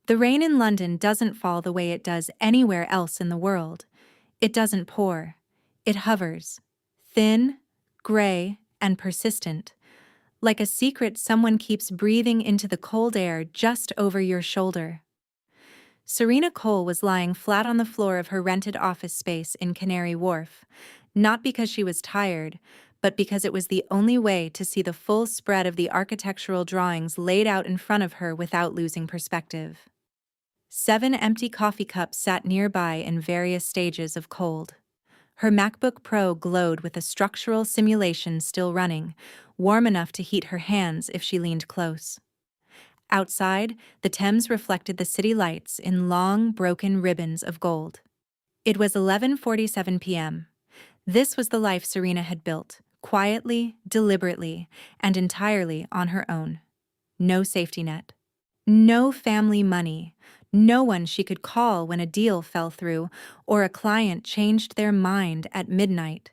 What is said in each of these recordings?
The rain in London doesn't fall the way it does anywhere else in the world. It doesn't pour. It hovers. Thin, gray, and persistent. Like a secret someone keeps breathing into the cold air just over your shoulder. Serena Cole was lying flat on the floor of her rented office space in Canary Wharf, not because she was tired, but because it was the only way to see the full spread of the architectural drawings laid out in front of her without losing perspective. 7 empty coffee cups sat nearby in various stages of cold. Her MacBook Pro glowed with a structural simulation still running, warm enough to heat her hands if she leaned close. Outside, the Thames reflected the city lights in long, broken ribbons of gold. It was 11:47 p.m. This was the life Serena had built, quietly, deliberately, and entirely on her own. No safety net. No family money. No one she could call when a deal fell through or a client changed their mind at midnight.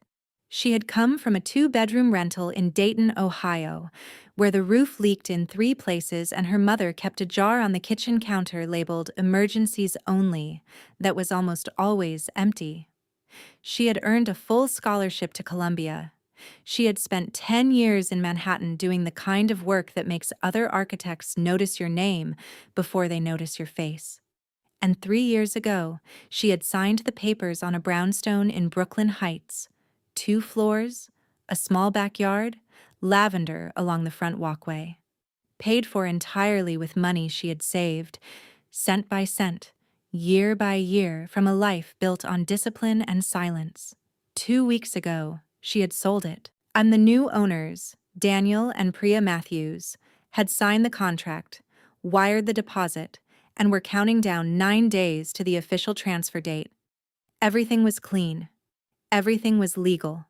She had come from a 2-bedroom rental in Dayton, Ohio, where the roof leaked in 3 places and her mother kept a jar on the kitchen counter labeled "Emergencies Only" that was almost always empty. She had earned a full scholarship to Columbia. She had spent 10 years in Manhattan doing the kind of work that makes other architects notice your name before they notice your face. And 3 years ago, she had signed the papers on a brownstone in Brooklyn Heights. 2 floors, a small backyard, lavender along the front walkway. Paid for entirely with money she had saved, cent by cent, year by year, from a life built on discipline and silence. 2 weeks ago, she had sold it. And the new owners, Daniel and Priya Matthews, had signed the contract, wired the deposit, and were counting down 9 days to the official transfer date. Everything was clean. Everything was legal.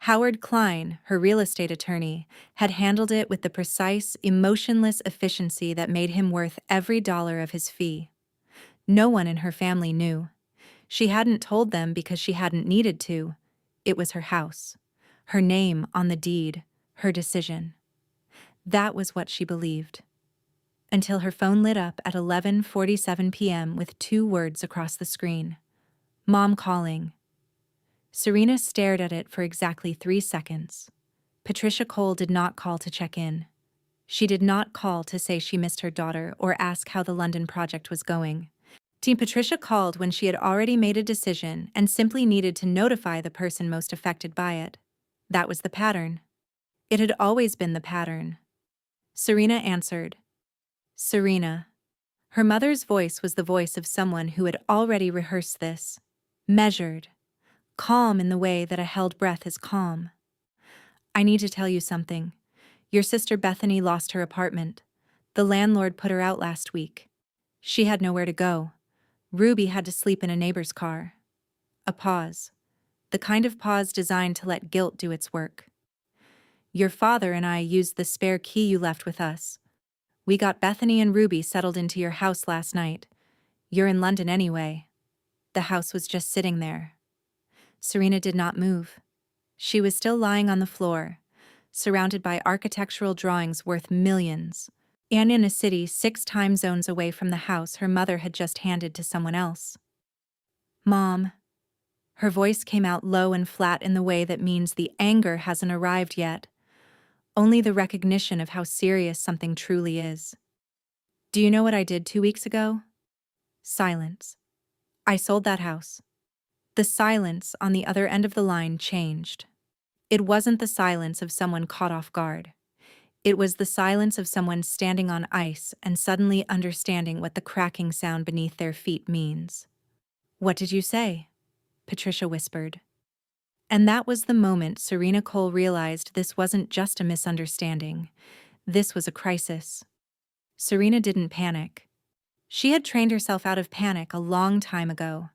Howard Klein, her real estate attorney, had handled it with the precise, emotionless efficiency that made him worth every dollar of his fee. No one in her family knew. She hadn't told them because she hadn't needed to. It was her house, her name on the deed, her decision. That was what she believed. Until her phone lit up at 11:47 p.m. with 2 words across the screen. Mom calling. Serena stared at it for exactly 3 seconds. Patricia Cole did not call to check in. She did not call to say she missed her daughter or ask how the London project was going. Patricia called when she had already made a decision and simply needed to notify the person most affected by it. That was the pattern. It had always been the pattern. Serena answered. Serena. Her mother's voice was the voice of someone who had already rehearsed this. Measured. Calm in the way that a held breath is calm. I need to tell you something. Your sister Bethany lost her apartment. The landlord put her out last week. She had nowhere to go. Ruby had to sleep in a neighbor's car. A pause. The kind of pause designed to let guilt do its work. Your father and I used the spare key you left with us. We got Bethany and Ruby settled into your house last night. You're in London anyway. The house was just sitting there. Serena did not move. She was still lying on the floor, surrounded by architectural drawings worth millions, and in a city 6 time zones away from the house her mother had just handed to someone else. Mom. Her voice came out low and flat in the way that means the anger hasn't arrived yet, only the recognition of how serious something truly is. Do you know what I did 2 weeks ago? Silence. I sold that house. The silence on the other end of the line changed. It wasn't the silence of someone caught off guard. It was the silence of someone standing on ice and suddenly understanding what the cracking sound beneath their feet means. What did you say? Patricia whispered. And that was the moment Serena Cole realized this wasn't just a misunderstanding. This was a crisis. Serena didn't panic. She had trained herself out of panic a long time ago.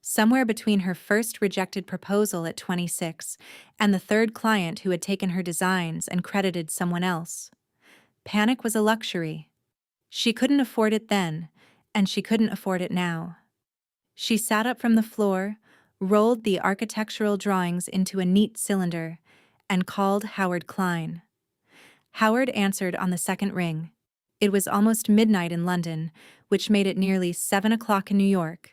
Somewhere between her first rejected proposal at 26 and the third client who had taken her designs and credited someone else. Panic was a luxury. She couldn't afford it then, and she couldn't afford it now. She sat up from the floor, rolled the architectural drawings into a neat cylinder, and called Howard Klein. Howard answered on the second ring. It was almost midnight in London, which made it nearly 7 o'clock in New York,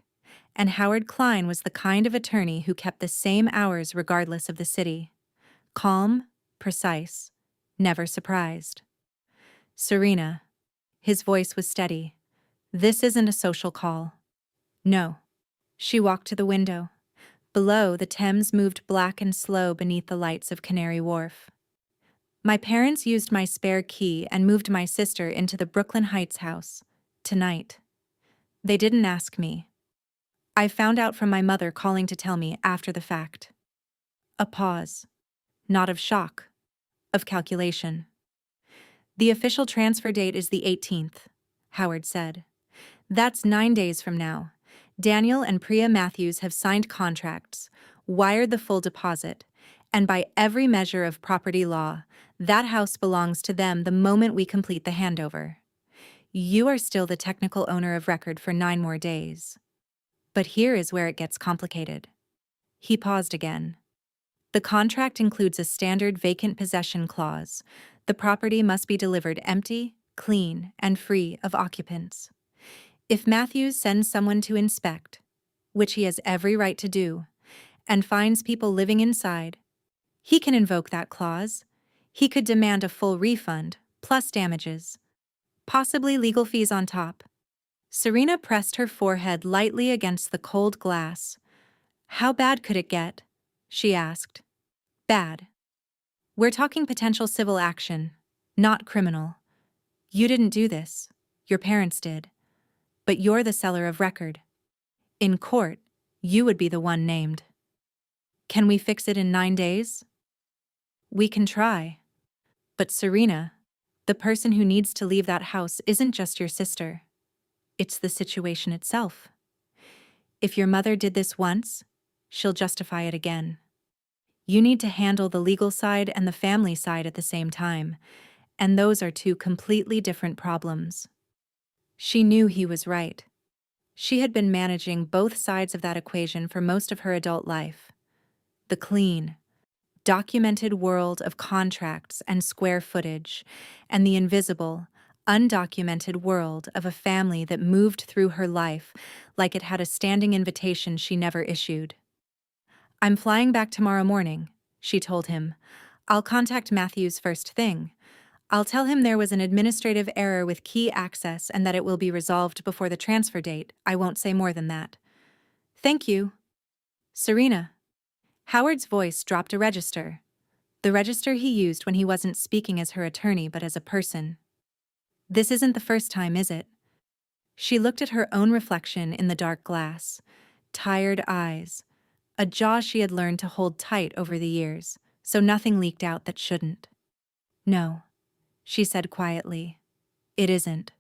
and Howard Klein was the kind of attorney who kept the same hours regardless of the city. Calm, precise, never surprised. Serena. His voice was steady. This isn't a social call. No. She walked to the window. Below, the Thames moved black and slow beneath the lights of Canary Wharf. My parents used my spare key and moved my sister into the Brooklyn Heights house. Tonight. They didn't ask me. I found out from my mother calling to tell me after the fact. A pause. Not of shock. Of calculation. The official transfer date is the 18th, Howard said. That's 9 days from now. Daniel and Priya Matthews have signed contracts, wired the full deposit, and by every measure of property law, that house belongs to them the moment we complete the handover. You are still the technical owner of record for 9 more days. But here is where it gets complicated. He paused again. The contract includes a standard vacant possession clause. The property must be delivered empty, clean, and free of occupants. If Matthews sends someone to inspect, which he has every right to do, and finds people living inside, he can invoke that clause. He could demand a full refund, plus damages. Possibly legal fees on top. Serena pressed her forehead lightly against the cold glass. How bad could it get? She asked. Bad. We're talking potential civil action, not criminal. You didn't do this. Your parents did. But you're the seller of record. In court, you would be the one named. Can we fix it in 9 days? We can try. But Serena, the person who needs to leave that house isn't just your sister. It's the situation itself. If your mother did this once, she'll justify it again. You need to handle the legal side and the family side at the same time, and those are 2 completely different problems. She knew he was right. She had been managing both sides of that equation for most of her adult life. The clean, documented world of contracts and square footage, and the invisible, undocumented world of a family that moved through her life like it had a standing invitation she never issued. I'm flying back tomorrow morning, she told him. I'll contact Matthews first thing. I'll tell him there was an administrative error with key access and that it will be resolved before the transfer date. I won't say more than that. Thank you. Serena. Howard's voice dropped a register. The register he used when he wasn't speaking as her attorney but as a person. This isn't the first time, is it? She looked at her own reflection in the dark glass. Tired eyes. A jaw she had learned to hold tight over the years, so nothing leaked out that shouldn't. No. She said quietly. It isn't.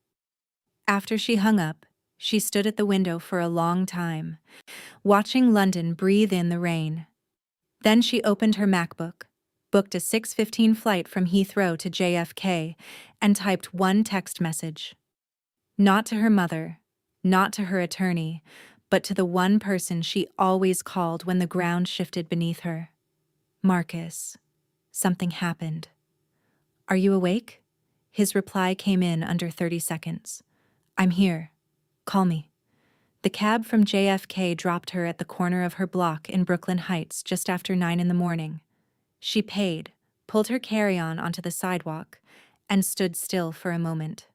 After she hung up, she stood at the window for a long time, watching London breathe in the rain. Then she opened her MacBook, booked a 6:15 flight from Heathrow to JFK, and typed one text message. Not to her mother, not to her attorney, but to the one person she always called when the ground shifted beneath her. Marcus. Something happened. Are you awake? His reply came in under 30 seconds. I'm here. Call me. The cab from JFK dropped her at the corner of her block in Brooklyn Heights just after 9 in the morning. She paid, pulled her carry-on onto the sidewalk, and stood still for a moment.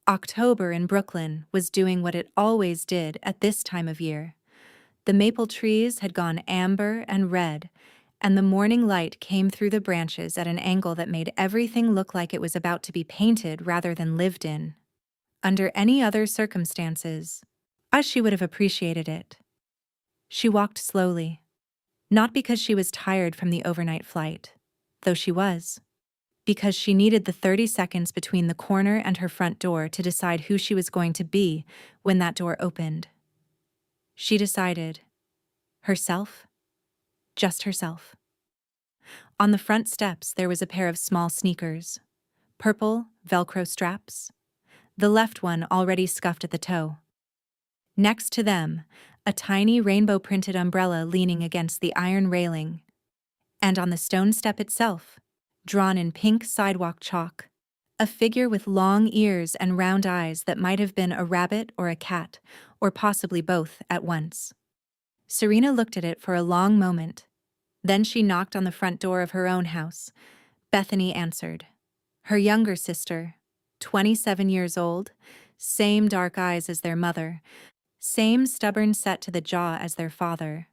October in Brooklyn was doing what it always did at this time of year. The maple trees had gone amber and red, and the morning light came through the branches at an angle that made everything look like it was about to be painted rather than lived in. Under any other circumstances, she would have appreciated it. She walked slowly, not because she was tired from the overnight flight, though she was, because she needed the 30 seconds between the corner and her front door to decide who she was going to be when that door opened. She decided, herself. Just herself. On the front steps there was a pair of small sneakers, purple Velcro straps, the left one already scuffed at the toe. Next to them, a tiny rainbow-printed umbrella leaning against the iron railing, and on the stone step itself, drawn in pink sidewalk chalk, a figure with long ears and round eyes that might have been a rabbit or a cat, or possibly both at once. Serena looked at it for a long moment. Then she knocked on the front door of her own house. Bethany answered. Her younger sister, 27 years old, same dark eyes as their mother, same stubborn set to the jaw as their father,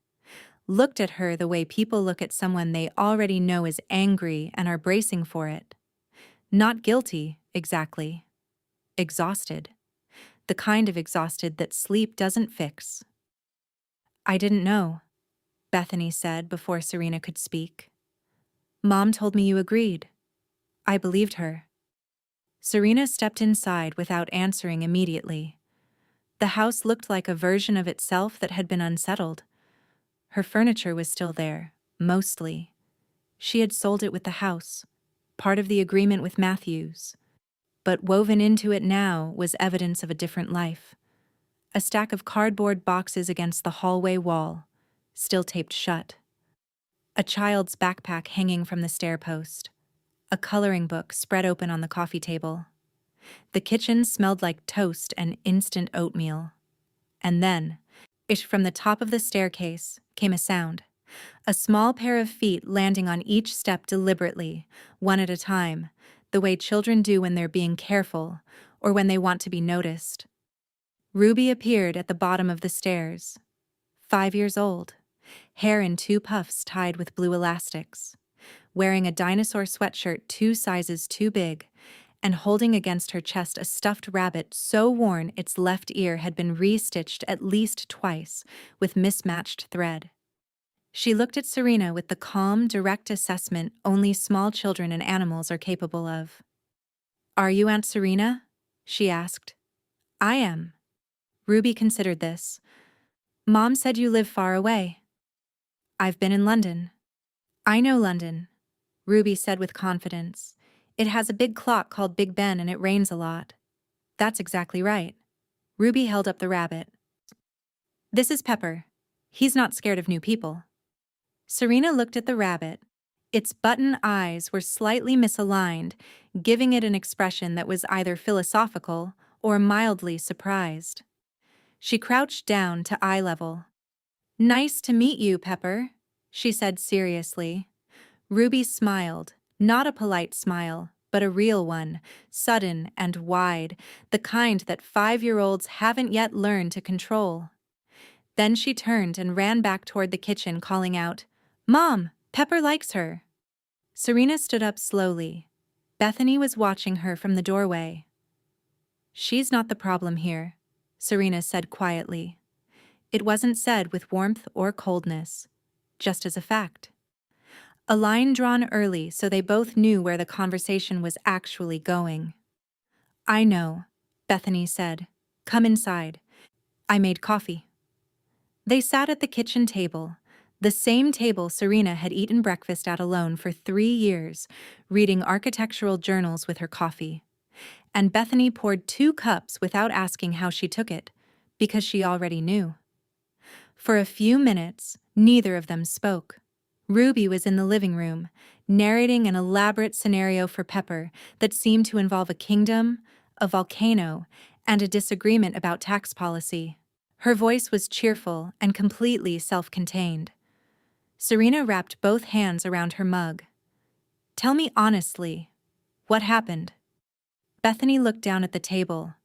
looked at her the way people look at someone they already know is angry and are bracing for it. Not guilty, exactly. Exhausted. The kind of exhausted that sleep doesn't fix. I didn't know, Bethany said before Serena could speak. Mom told me you agreed. I believed her. Serena stepped inside without answering immediately. The house looked like a version of itself that had been unsettled. Her furniture was still there, mostly. She had sold it with the house, part of the agreement with Matthews. But woven into it now was evidence of a different life. A stack of cardboard boxes against the hallway wall, still taped shut. A child's backpack hanging from the stair post. A coloring book spread open on the coffee table. The kitchen smelled like toast and instant oatmeal. And then, from the top of the staircase, came a sound. A small pair of feet landing on each step deliberately, one at a time, the way children do when they're being careful or when they want to be noticed. Ruby appeared at the bottom of the stairs. 5 years old, hair in 2 puffs tied with blue elastics, wearing a dinosaur sweatshirt 2 sizes too big, and holding against her chest a stuffed rabbit so worn its left ear had been re-stitched at least twice with mismatched thread. She looked at Serena with the calm, direct assessment only small children and animals are capable of. Are you Aunt Serena? She asked. I am. Ruby considered this. Mom said you live far away. I've been in London. I know London, Ruby said with confidence. It has a big clock called Big Ben and it rains a lot. That's exactly right. Ruby held up the rabbit. This is Pepper. He's not scared of new people. Serena looked at the rabbit. Its button eyes were slightly misaligned, giving it an expression that was either philosophical or mildly surprised. She crouched down to eye level. Nice to meet you, Pepper, she said seriously. Ruby smiled, not a polite smile, but a real one, sudden and wide, the kind that 5-year-olds haven't yet learned to control. Then she turned and ran back toward the kitchen, calling out, Mom, Pepper likes her. Serena stood up slowly. Bethany was watching her from the doorway. She's not the problem here, Serena said quietly. It wasn't said with warmth or coldness, just as a fact. A line drawn early so they both knew where the conversation was actually going. I know, Bethany said. Come inside. I made coffee. They sat at the kitchen table, the same table Serena had eaten breakfast at alone for 3 years, reading architectural journals with her coffee. And Bethany poured 2 cups without asking how she took it, because she already knew. For a few minutes, neither of them spoke. Ruby was in the living room, narrating an elaborate scenario for Pepper that seemed to involve a kingdom, a volcano, and a disagreement about tax policy. Her voice was cheerful and completely self-contained. Serena wrapped both hands around her mug. Tell me honestly, what happened? Bethany looked down at the table.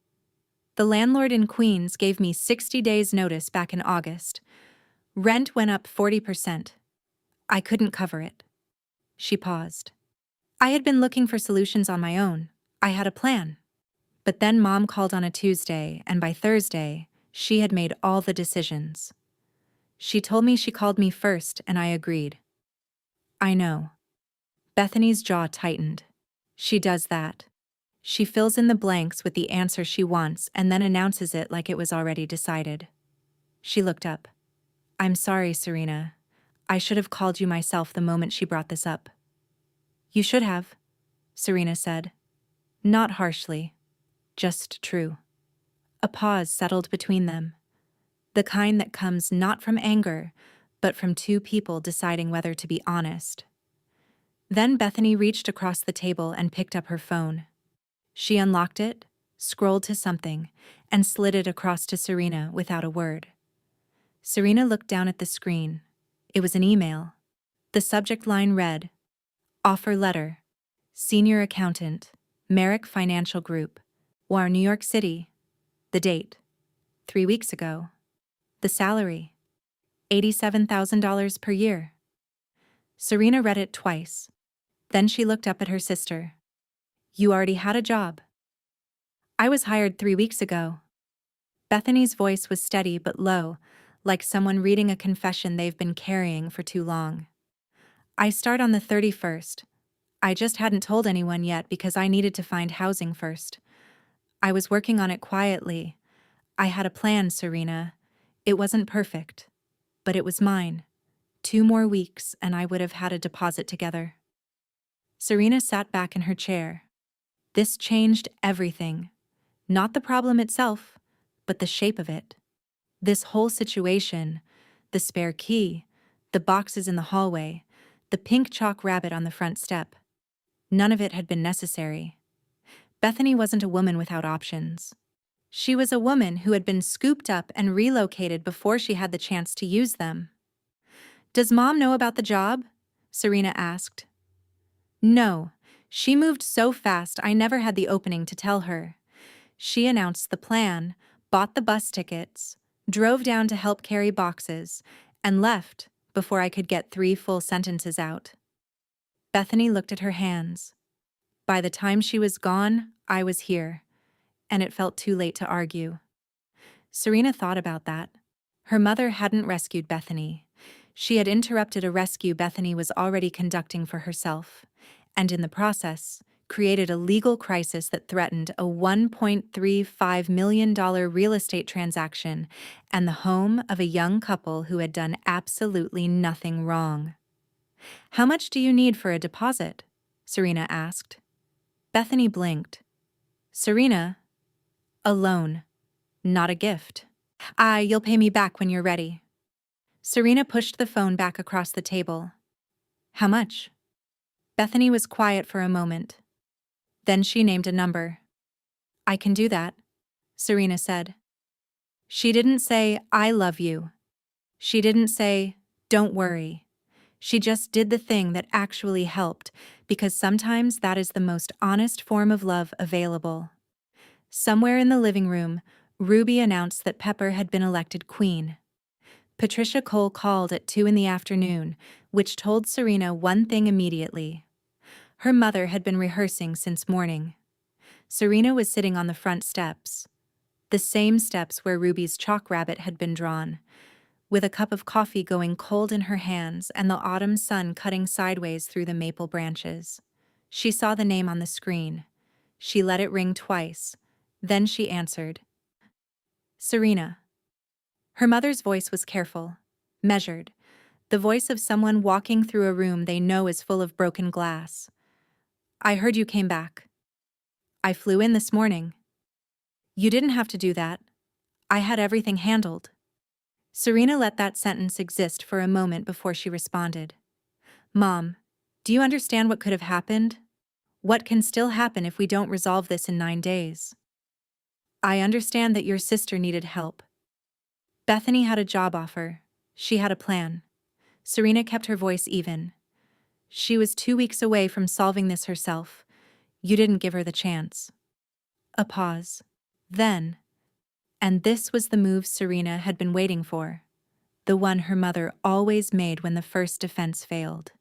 The landlord in Queens gave me 60 days' notice back in August. Rent went up 40%. I couldn't cover it. She paused. I had been looking for solutions on my own. I had a plan. But then Mom called on a Tuesday, and by Thursday, she had made all the decisions. She told me she called me first, and I agreed. I know. Bethany's jaw tightened. She does that. She fills in the blanks with the answer she wants and then announces it like it was already decided. She looked up. I'm sorry, Serena. I should have called you myself the moment she brought this up. You should have, Serena said. Not harshly, just true. A pause settled between them. The kind that comes not from anger, but from 2 people deciding whether to be honest. Then Bethany reached across the table and picked up her phone. She unlocked it, scrolled to something, and slid it across to Serena without a word. Serena looked down at the screen. It was an email. The subject line read, "Offer letter. Senior accountant, Merrick Financial Group, War, New York City." The date, 3 weeks ago. The salary, $87,000 per year. Serena read it twice. Then she looked up at her sister. "You already had a job." "I was hired 3 weeks ago." Bethany's voice was steady but low, like someone reading a confession they've been carrying for too long. "I start on the 31st. I just hadn't told anyone yet because I needed to find housing first. I was working on it quietly. I had a plan, Serena. It wasn't perfect, but it was mine. 2 more weeks and I would have had a deposit together." Serena sat back in her chair. This changed everything. Not the problem itself, but the shape of it. This whole situation, the spare key, the boxes in the hallway, the pink chalk rabbit on the front step. None of it had been necessary. Bethany wasn't a woman without options. She was a woman who had been scooped up and relocated before she had the chance to use them. "Does Mom know about the job?" Serena asked. "No. She moved so fast I never had the opening to tell her. She announced the plan, bought the bus tickets, drove down to help carry boxes, and left before I could get 3 full sentences out." Bethany looked at her hands. By the time she was gone, I was here, and it felt too late to argue. Serena thought about that. Her mother hadn't rescued Bethany. She had interrupted a rescue Bethany was already conducting for herself, and in the process, created a legal crisis that threatened a $1.35 million real estate transaction and the home of a young couple who had done absolutely nothing wrong. "How much do you need for a deposit?" Serena asked. Bethany blinked. "Serena, a loan, not a gift." You'll pay me back when you're ready." Serena pushed the phone back across the table. "How much?" Bethany was quiet for a moment. Then she named a number. "I can do that," Serena said. She didn't say, "I love you." She didn't say, "Don't worry." She just did the thing that actually helped, because sometimes that is the most honest form of love available. Somewhere in the living room, Ruby announced that Pepper had been elected queen. Patricia Cole called at 2 in the afternoon, which told Serena one thing immediately. Her mother had been rehearsing since morning. Serena was sitting on the front steps, the same steps where Ruby's chalk rabbit had been drawn, with a cup of coffee going cold in her hands and the autumn sun cutting sideways through the maple branches. She saw the name on the screen. She let it ring twice. Then she answered. "Serena." Her mother's voice was careful, measured, the voice of someone walking through a room they know is full of broken glass. "I heard you came back. I flew in this morning." "You didn't have to do that. I had everything handled." Serena let that sentence exist for a moment before she responded. "Mom, do you understand what could have happened? What can still happen if we don't resolve this in 9 days? I understand that your sister needed help. Bethany had a job offer. She had a plan." Serena kept her voice even. "She was 2 weeks away from solving this herself. You didn't give her the chance." A pause. Then, and this was the move Serena had been waiting for, the one her mother always made when the first defense failed.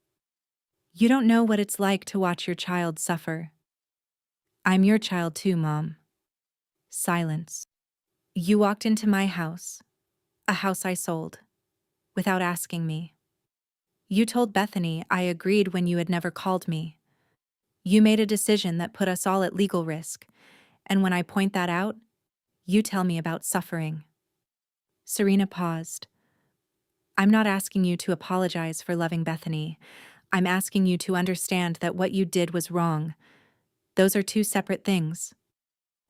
"You don't know what it's like to watch your child suffer." "I'm your child too, Mom." Silence. "You walked into my house, a house I sold, without asking me. You told Bethany I agreed when you had never called me. You made a decision that put us all at legal risk, and when I point that out, you tell me about suffering." Serena paused. "I'm not asking you to apologize for loving Bethany. I'm asking you to understand that what you did was wrong. Those are 2 separate things."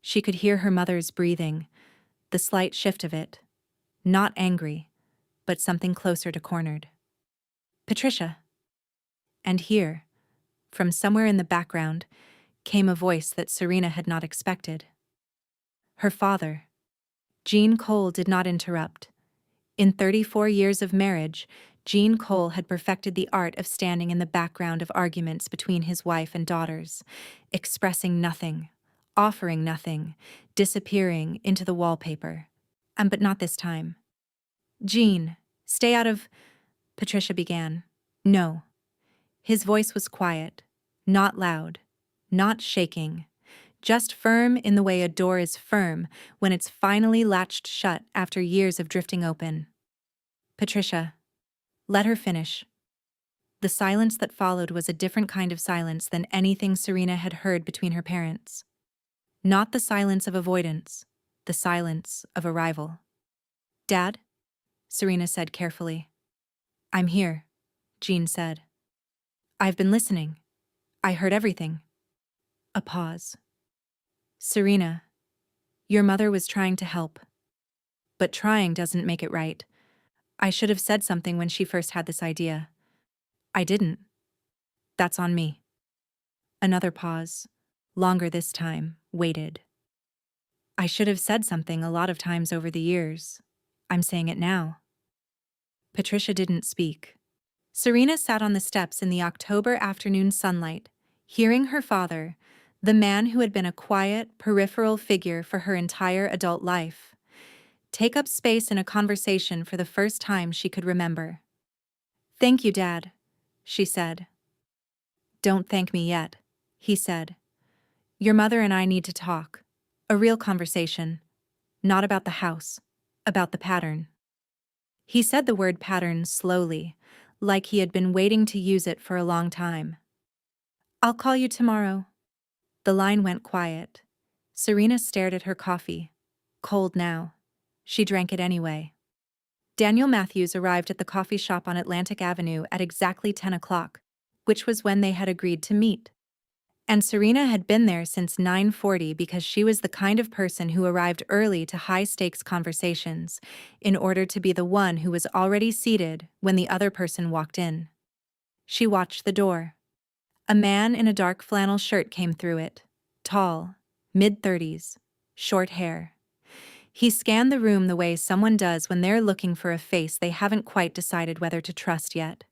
She could hear her mother's breathing, the slight shift of it. Not angry, but something closer to cornered. "Patricia." And here, from somewhere in the background, came a voice that Serena had not expected. Her father. Jean Cole did not interrupt. In 34 years of marriage, Jean Cole had perfected the art of standing in the background of arguments between his wife and daughters, expressing nothing, offering nothing, disappearing into the wallpaper. But not this time. Jean, stay out of... Patricia began. No. His voice was quiet, not loud, not shaking, just firm in the way a door is firm when it's finally latched shut after years of drifting open. Patricia. Let her finish. The silence that followed was a different kind of silence than anything Serena had heard between her parents. Not the silence of avoidance, the silence of arrival. Dad? Serena said carefully. I'm here, Jean said. I've been listening. I heard everything. A pause. Serena, your mother was trying to help. But trying doesn't make it right. I should have said something when she first had this idea. I didn't. That's on me. Another pause, longer this time, waited. I should have said something a lot of times over the years. I'm saying it now. Patricia didn't speak. Serena sat on the steps in the October afternoon sunlight, hearing her father, the man who had been a quiet, peripheral figure for her entire adult life, take up space in a conversation for the first time she could remember. Thank you, Dad, she said. Don't thank me yet, he said. Your mother and I need to talk. A real conversation. Not about the house. About the pattern. He said the word pattern slowly, like he had been waiting to use it for a long time. I'll call you tomorrow. The line went quiet. Serena stared at her coffee. Cold now. She drank it anyway. Daniel Matthews arrived at the coffee shop on Atlantic Avenue at exactly 10 o'clock, which was when they had agreed to meet. And Serena had been there since 9:40 because she was the kind of person who arrived early to high-stakes conversations, in order to be the one who was already seated when the other person walked in. She watched the door. A man in a dark flannel shirt came through it, tall, mid-30s, short hair. He scanned the room the way someone does when they're looking for a face they haven't quite decided whether to trust yet.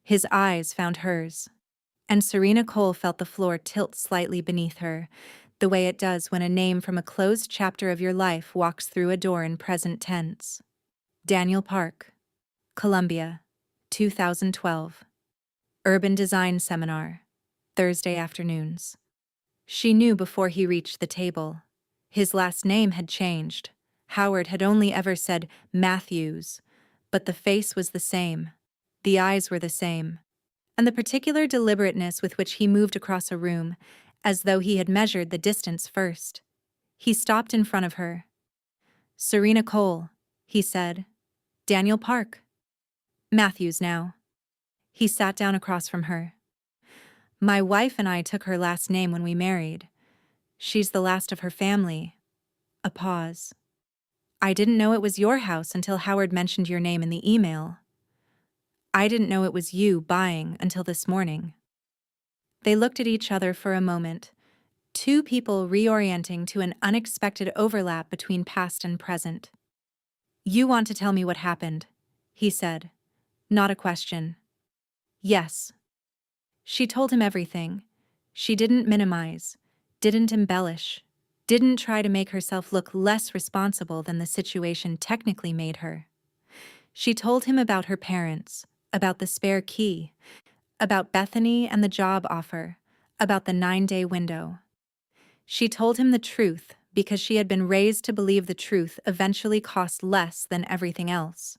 His eyes found hers. And Serena Cole felt the floor tilt slightly beneath her, the way it does when a name from a closed chapter of your life walks through a door in present tense. Daniel Park, Columbia, 2012. Urban Design Seminar, Thursday afternoons. She knew before he reached the table. His last name had changed. Howard had only ever said Matthews, but the face was the same. The eyes were the same. And the particular deliberateness with which he moved across a room, as though he had measured the distance first. He stopped in front of her. Serena Cole, he said. Daniel Park. Matthews now. He sat down across from her. My wife and I took her last name when we married. She's the last of her family. A pause. I didn't know it was your house until Howard mentioned your name in the email. I didn't know it was you buying until this morning. They looked at each other for a moment, two people reorienting to an unexpected overlap between past and present. You want to tell me what happened, he said. Not a question. Yes. She told him everything. She didn't minimize, didn't embellish, didn't try to make herself look less responsible than the situation technically made her. She told him about her parents, about the spare key, about Bethany and the job offer, about the 9-day window. She told him the truth because she had been raised to believe the truth eventually cost less than everything else.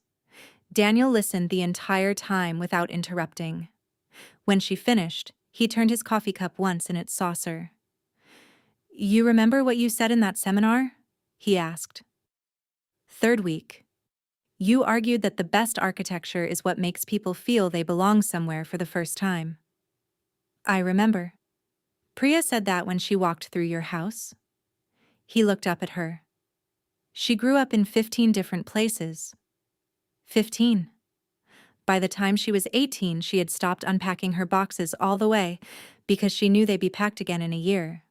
Daniel listened the entire time without interrupting. When she finished, he turned his coffee cup once in its saucer. You remember what you said in that seminar? He asked. Third week. You argued that the best architecture is what makes people feel they belong somewhere for the first time. I remember. Priya said that when she walked through your house. He looked up at her. She grew up in 15 different places. 15. By the time she was 18, she had stopped unpacking her boxes all the way, because she knew they'd be packed again in a year.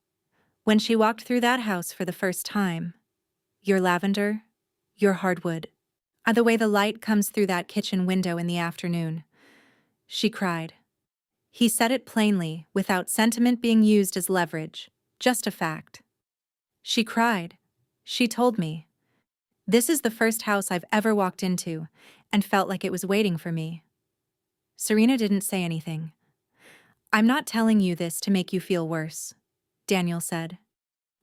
When she walked through that house for the first time, your lavender, your hardwood, the way the light comes through that kitchen window in the afternoon. She cried. He said it plainly, without sentiment being used as leverage, just a fact. She cried. She told me. This is the first house I've ever walked into, and felt like it was waiting for me. Serena didn't say anything. I'm not telling you this to make you feel worse, Daniel said.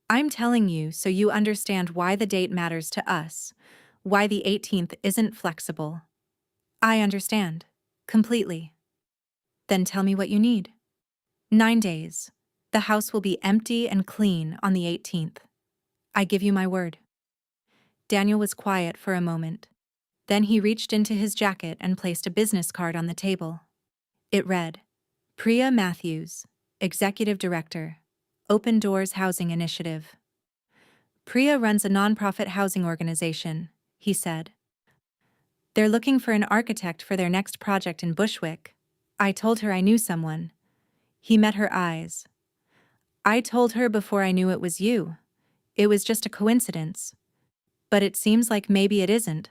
I'm telling you so you understand why the date matters to us, why the 18th isn't flexible. I understand. Completely. Then tell me what you need. 9 days. The house will be empty and clean on the 18th. I give you my word. Daniel was quiet for a moment. Then he reached into his jacket and placed a business card on the table. It read, Priya Matthews, Executive Director, Open Doors Housing Initiative. Priya runs a nonprofit housing organization, he said. They're looking for an architect for their next project in Bushwick. I told her I knew someone. He met her eyes. I told her before I knew it was you. It was just a coincidence. But it seems like maybe it isn't.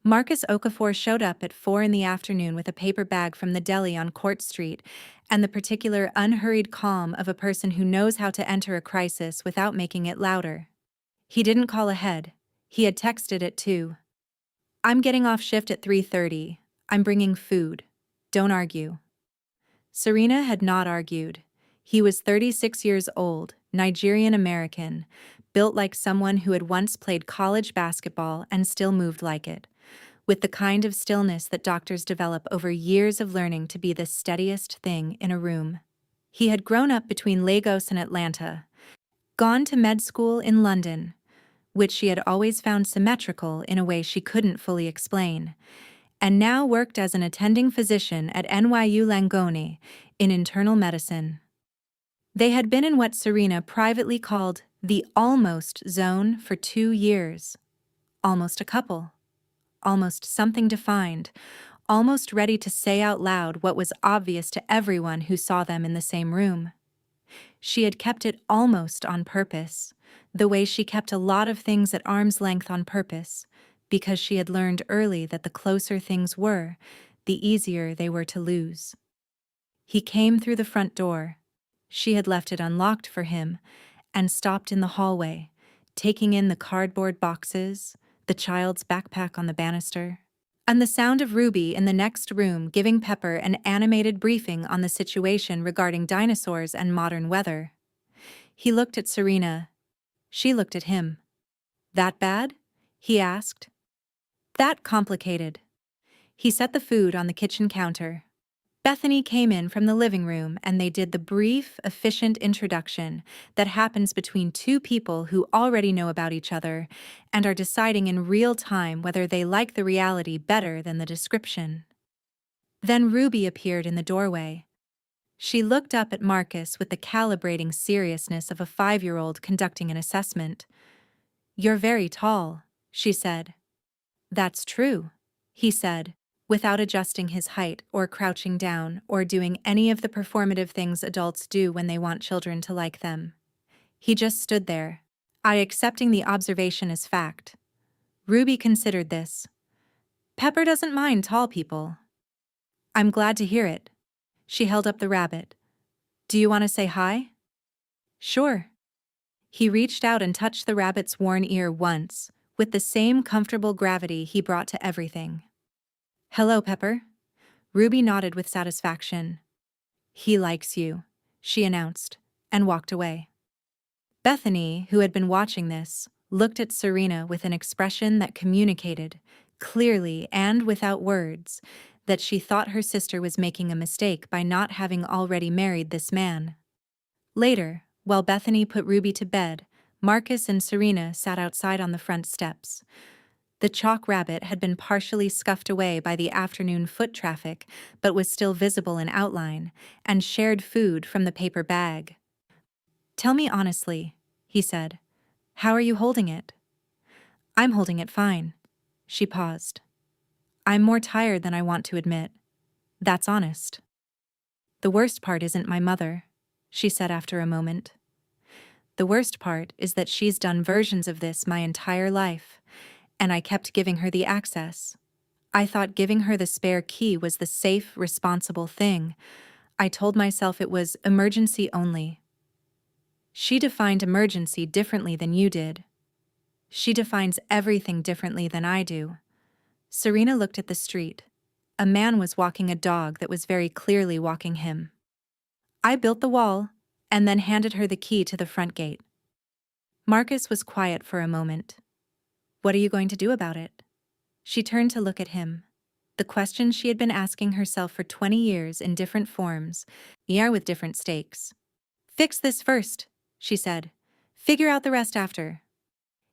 Marcus Okafor showed up at 4 in the afternoon with a paper bag from the deli on Court Street and the particular unhurried calm of a person who knows how to enter a crisis without making it louder. He didn't call ahead. He had texted at 2. I'm getting off shift at 3:30. I'm bringing food. Don't argue. Serena had not argued. He was 36 years old, Nigerian American, built like someone who had once played college basketball and still moved like it, with the kind of stillness that doctors develop over years of learning to be the steadiest thing in a room. He had grown up between Lagos and Atlanta, gone to med school in London, which she had always found symmetrical in a way she couldn't fully explain, and now worked as an attending physician at NYU Langone in internal medicine. They had been in what Serena privately called the almost zone for 2 years. Almost a couple. Almost something defined. Almost ready to say out loud what was obvious to everyone who saw them in the same room. She had kept it almost on purpose, the way she kept a lot of things at arm's length on purpose, because she had learned early that the closer things were, the easier they were to lose. He came through the front door. She had left it unlocked for him, and stopped in the hallway, taking in the cardboard boxes, the child's backpack on the banister, and the sound of Ruby in the next room giving Pepper an animated briefing on the situation regarding dinosaurs and modern weather. He looked at Serena. She looked at him. That bad? He asked. That complicated. He set the food on the kitchen counter. Bethany came in from the living room and they did the brief, efficient introduction that happens between two people who already know about each other and are deciding in real time whether they like the reality better than the description. Then Ruby appeared in the doorway. She looked up at Marcus with the calibrating seriousness of a 5-year-old conducting an assessment. You're very tall, she said. That's true, he said, without adjusting his height or crouching down or doing any of the performative things adults do when they want children to like them. He just stood there, accepting the observation as fact. Ruby considered this. Pepper doesn't mind tall people. I'm glad to hear it. She held up the rabbit. Do you want to say hi? Sure. He reached out and touched the rabbit's worn ear once, with the same comfortable gravity he brought to everything. Hello, Pepper. Ruby nodded with satisfaction. He likes you, she announced, and walked away. Bethany, who had been watching this, looked at Serena with an expression that communicated, clearly and without words, that she thought her sister was making a mistake by not having already married this man. Later, while Bethany put Ruby to bed, Marcus and Serena sat outside on the front steps. The chalk rabbit had been partially scuffed away by the afternoon foot traffic, but was still visible in outline, and shared food from the paper bag. Tell me honestly, he said. How are you holding it? I'm holding it fine. She paused. I'm more tired than I want to admit. That's honest. The worst part isn't my mother, she said after a moment. The worst part is that she's done versions of this my entire life, and I kept giving her the access. I thought giving her the spare key was the safe, responsible thing. I told myself it was emergency only. She defined emergency differently than you did. She defines everything differently than I do. Serena looked at the street. A man was walking a dog that was very clearly walking him. I built the wall, and then handed her the key to the front gate. Marcus was quiet for a moment. What are you going to do about it? She turned to look at him. The question she had been asking herself for 20 years in different forms, yet with different stakes. Fix this first, she said. Figure out the rest after.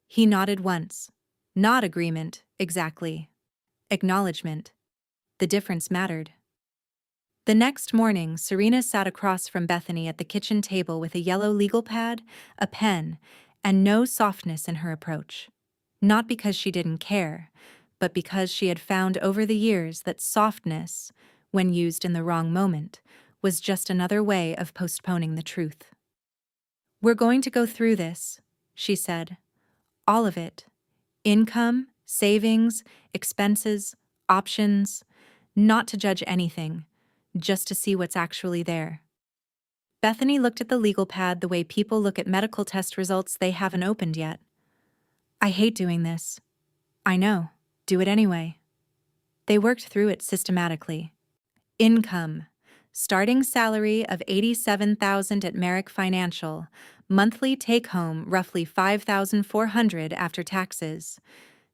He nodded once. Not agreement, exactly. Acknowledgement. The difference mattered. The next morning, Serena sat across from Bethany at the kitchen table with a yellow legal pad, a pen, and no softness in her approach. Not because she didn't care, but because she had found over the years that softness, when used in the wrong moment, was just another way of postponing the truth. We're going to go through this, she said. All of it. Income, savings, expenses, options. Not to judge anything, just to see what's actually there. Bethany looked at the legal pad the way people look at medical test results they haven't opened yet. I hate doing this. I know. Do it anyway. They worked through it systematically. Income. Starting salary of $87,000 at Merrick Financial. Monthly take-home roughly $5,400 after taxes.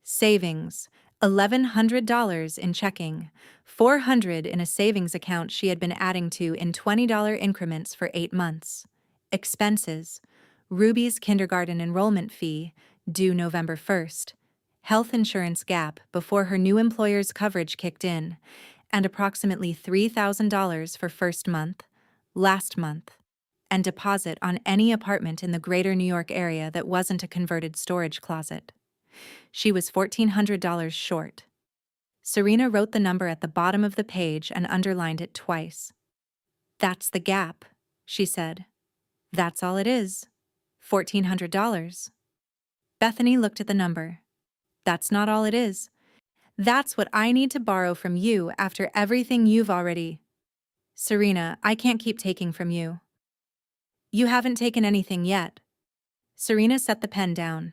Savings. $1,100 in checking. $400 in a savings account she had been adding to in $20 increments for 8 months. Expenses. Ruby's kindergarten enrollment fee, due November 1st. Health insurance gap before her new employer's coverage kicked in, and approximately $3,000 for first month, last month, and deposit on any apartment in the greater New York area that wasn't a converted storage closet. She was $1,400 short. Serena wrote the number at the bottom of the page and underlined it twice. That's the gap, she said. That's all it is. $1,400. Bethany looked at the number. That's not all it is. That's what I need to borrow from you after everything you've already... Serena, I can't keep taking from you. You haven't taken anything yet. Serena set the pen down.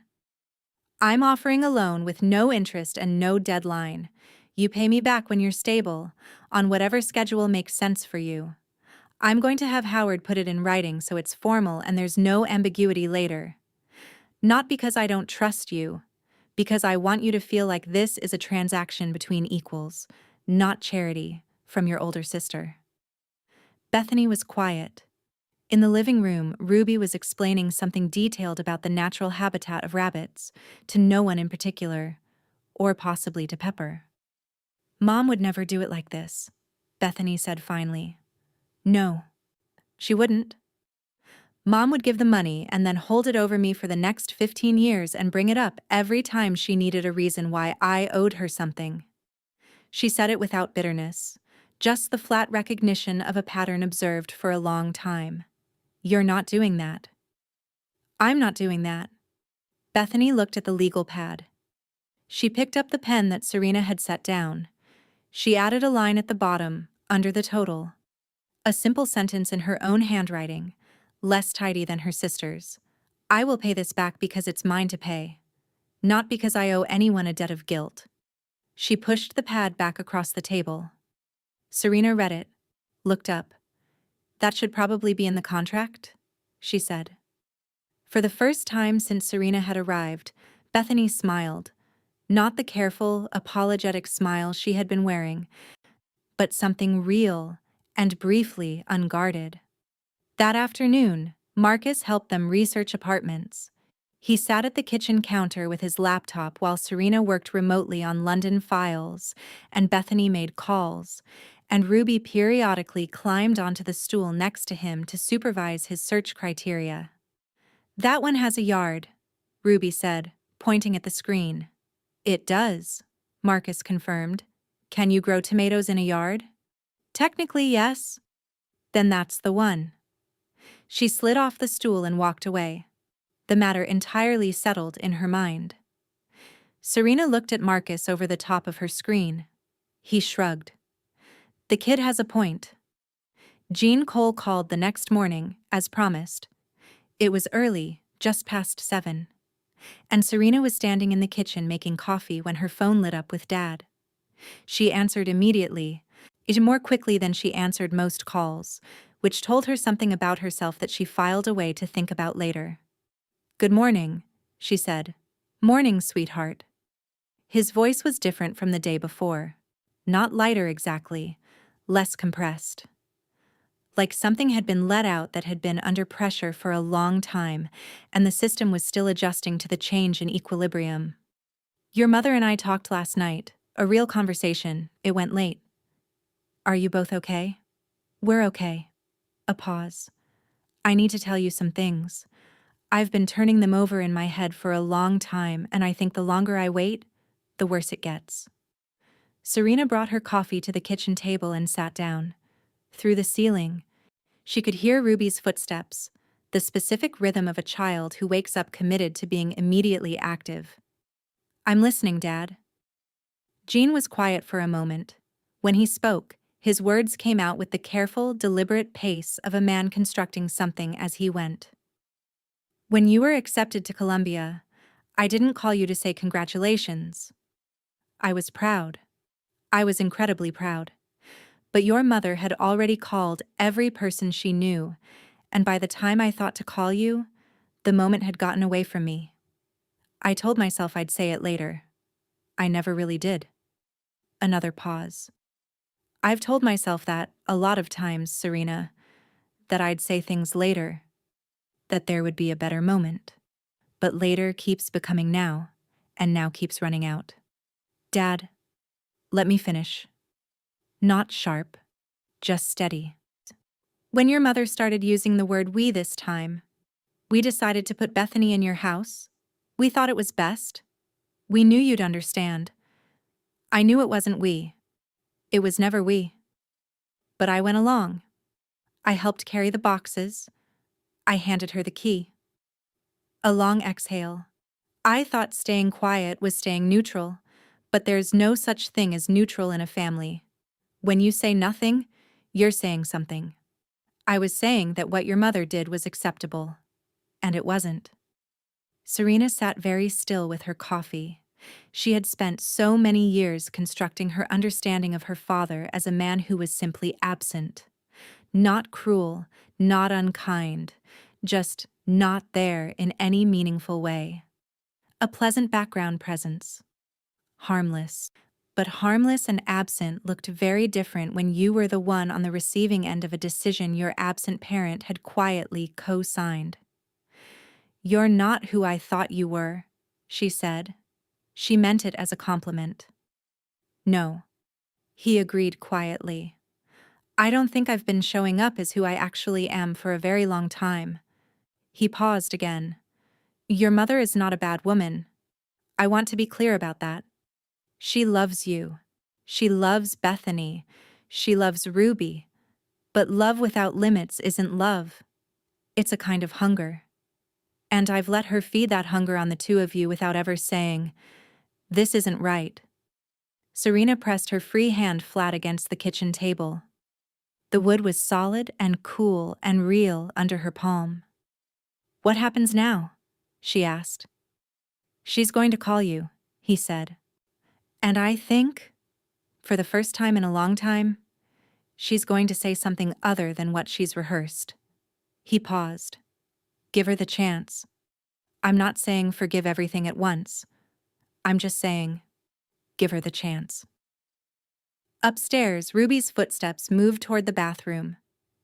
I'm offering a loan with no interest and no deadline. You pay me back when you're stable, on whatever schedule makes sense for you. I'm going to have Howard put it in writing so it's formal and there's no ambiguity later. Not because I don't trust you, because I want you to feel like this is a transaction between equals, not charity, from your older sister. Bethany was quiet. In the living room, Ruby was explaining something detailed about the natural habitat of rabbits, to no one in particular, or possibly to Pepper. Mom would never do it like this, Bethany said finally. No, she wouldn't. Mom would give the money and then hold it over me for the next 15 years and bring it up every time she needed a reason why I owed her something. She said it without bitterness, just the flat recognition of a pattern observed for a long time. You're not doing that. I'm not doing that. Bethany looked at the legal pad. She picked up the pen that Serena had set down. She added a line at the bottom, under the total. A simple sentence in her own handwriting, less tidy than her sister's. I will pay this back because it's mine to pay, not because I owe anyone a debt of guilt. She pushed the pad back across the table. Serena read it, looked up. That should probably be in the contract, she said. For the first time since Serena had arrived, Bethany smiled, not the careful, apologetic smile she had been wearing, but something real and briefly unguarded. That afternoon, Marcus helped them research apartments. He sat at the kitchen counter with his laptop while Serena worked remotely on London files, and Bethany made calls, and Ruby periodically climbed onto the stool next to him to supervise his search criteria. That one has a yard, Ruby said, pointing at the screen. It does, Marcus confirmed. Can you grow tomatoes in a yard? Technically, yes. Then that's the one. She slid off the stool and walked away, the matter entirely settled in her mind. Serena looked at Marcus over the top of her screen. He shrugged. The kid has a point. Jean Cole called the next morning, as promised. It was early, just past 7. And Serena was standing in the kitchen making coffee when her phone lit up with Dad. She answered immediately, more quickly than she answered most calls, which told her something about herself that she filed away to think about later. "Good morning," she said. "Morning, sweetheart." His voice was different from the day before. Not lighter exactly, less compressed. Like something had been let out that had been under pressure for a long time, and the system was still adjusting to the change in equilibrium. "Your mother and I talked last night. A real conversation. It went late. Are you both okay?" "We're okay." A pause. "I need to tell you some things. I've been turning them over in my head for a long time, and I think the longer I wait, the worse it gets." Serena brought her coffee to the kitchen table and sat down. Through the ceiling, she could hear Ruby's footsteps, the specific rhythm of a child who wakes up committed to being immediately active. "I'm listening, Dad." Jean was quiet for a moment. When he spoke, his words came out with the careful, deliberate pace of a man constructing something as he went. "When you were accepted to Columbia, I didn't call you to say congratulations. I was proud. I was incredibly proud. But your mother had already called every person she knew, and by the time I thought to call you, the moment had gotten away from me. I told myself I'd say it later. I never really did." Another pause. "I've told myself that a lot of times, Serena, that I'd say things later, that there would be a better moment. But later keeps becoming now, and now keeps running out." "Dad, let me finish." Not sharp, just steady. "When your mother started using the word we this time, we decided to put Bethany in your house. We thought it was best. We knew you'd understand. I knew it wasn't we. It was never we. But I went along. I helped carry the boxes. I handed her the key." A long exhale. "I thought staying quiet was staying neutral, but there's no such thing as neutral in a family. When you say nothing, you're saying something. I was saying that what your mother did was acceptable, and it wasn't." Serena sat very still with her coffee. She had spent so many years constructing her understanding of her father as a man who was simply absent. Not cruel, not unkind, just not there in any meaningful way. A pleasant background presence. Harmless. But harmless and absent looked very different when you were the one on the receiving end of a decision your absent parent had quietly co-signed. "You're not who I thought you were," she said. She meant it as a compliment. "No," he agreed quietly. "I don't think I've been showing up as who I actually am for a very long time." He paused again. "Your mother is not a bad woman. I want to be clear about that. She loves you. She loves Bethany. She loves Ruby. But love without limits isn't love. It's a kind of hunger. And I've let her feed that hunger on the two of you without ever saying, 'This isn't right.'" Serena pressed her free hand flat against the kitchen table. The wood was solid and cool and real under her palm. "What happens now?" she asked. "She's going to call you," he said. "And I think, for the first time in a long time, she's going to say something other than what she's rehearsed." He paused. "Give her the chance. I'm not saying forgive everything at once. I'm just saying, give her the chance." Upstairs, Ruby's footsteps moved toward the bathroom.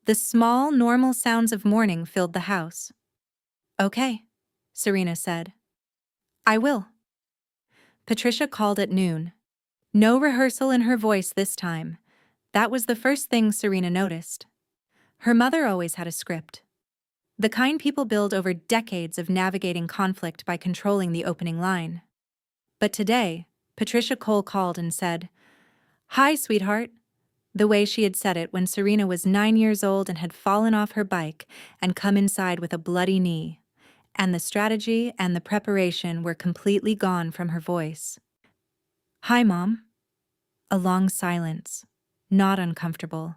The small, normal sounds of morning filled the house. "Okay," Serena said. "I will." Patricia called at noon. No rehearsal in her voice this time. That was the first thing Serena noticed. Her mother always had a script. The kind people build over decades of navigating conflict by controlling the opening line. But today, Patricia Cole called and said, "Hi, sweetheart. The way she had said it when Serena was 9 years old and had fallen off her bike and come inside with a bloody knee. And the strategy and the preparation were completely gone from her voice. "Hi, Mom." A long silence. Not uncomfortable.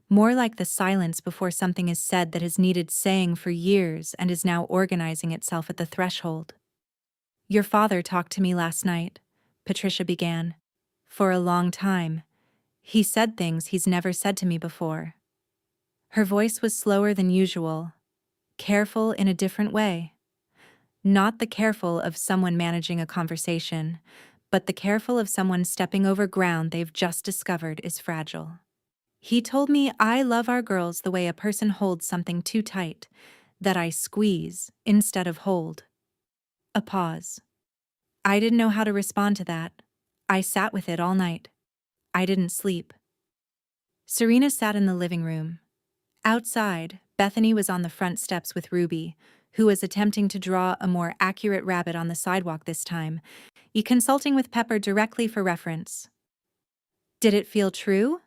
More like the silence before something is said that has needed saying for years and is now organizing itself at the threshold. "Your father talked to me last night," Patricia began. "For a long time. He said things he's never said to me before." Her voice was slower than usual, careful in a different way. Not the careful of someone managing a conversation, but the careful of someone stepping over ground they've just discovered is fragile. "He told me I love our girls the way a person holds something too tight, that I squeeze instead of hold." A pause. I didn't know how to respond to that. I sat with it all night. I didn't sleep. Serena sat in the living room. Outside, Bethany was on the front steps with Ruby, who was attempting to draw a more accurate rabbit on the sidewalk this time, consulting with Pepper directly for reference. "Did it feel true?"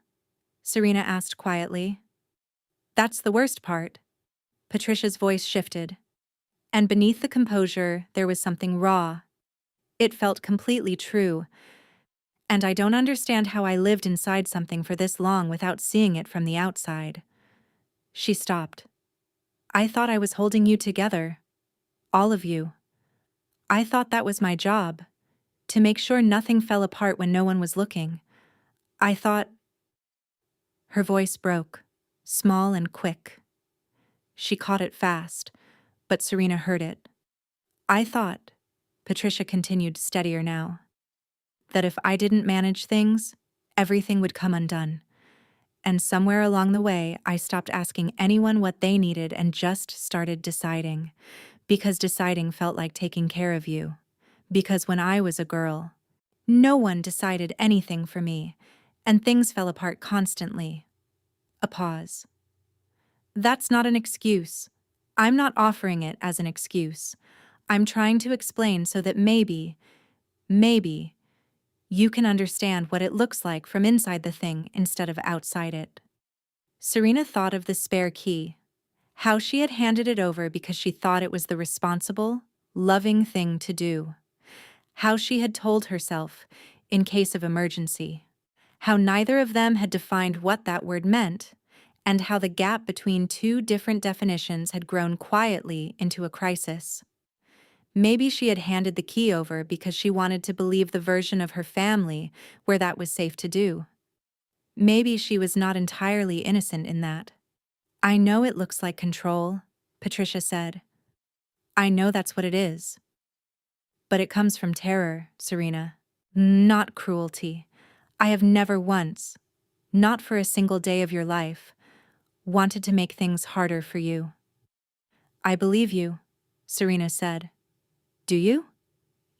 Serena asked quietly. "That's the worst part." Patricia's voice shifted. And beneath the composure, there was something raw. It felt completely true. And I don't understand how I lived inside something for this long without seeing it from the outside. She stopped. "I thought I was holding you together. All of you. I thought that was my job, to make sure nothing fell apart when no one was looking. I thought—" Her voice broke, small and quick. She caught it fast, but Serena heard it. "I thought," Patricia continued steadier now, "that if I didn't manage things, everything would come undone. And somewhere along the way, I stopped asking anyone what they needed and just started deciding. Because deciding felt like taking care of you. Because when I was a girl, no one decided anything for me, and things fell apart constantly." A pause. "That's not an excuse. I'm not offering it as an excuse. I'm trying to explain so that maybe, you can understand what it looks like from inside the thing instead of outside it." Serena thought of the spare key, how she had handed it over because she thought it was the responsible, loving thing to do. How she had told herself, in case of emergency. How neither of them had defined what that word meant, and how the gap between two different definitions had grown quietly into a crisis. Maybe she had handed the key over because she wanted to believe the version of her family where that was safe to do. Maybe she was not entirely innocent in that. "I know it looks like control," Patricia said. "I know that's what it is. But it comes from terror, Serena. Not cruelty. I have never once, not for a single day of your life, wanted to make things harder for you." "I believe you," Serena said. "Do you?"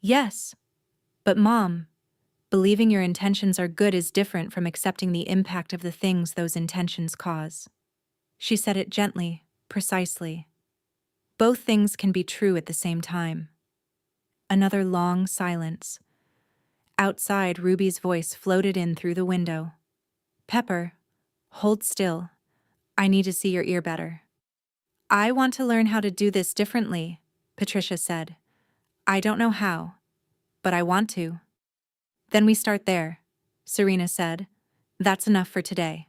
"Yes. But Mom, believing your intentions are good is different from accepting the impact of the things those intentions cause." She said it gently, precisely. Both things can be true at the same time. Another long silence. Outside, Ruby's voice floated in through the window. "Pepper, hold still. I need to see your ear better." "I want to learn how to do this differently," Patricia said. "I don't know how, but I want to." "Then we start there," Serena said. "That's enough for today."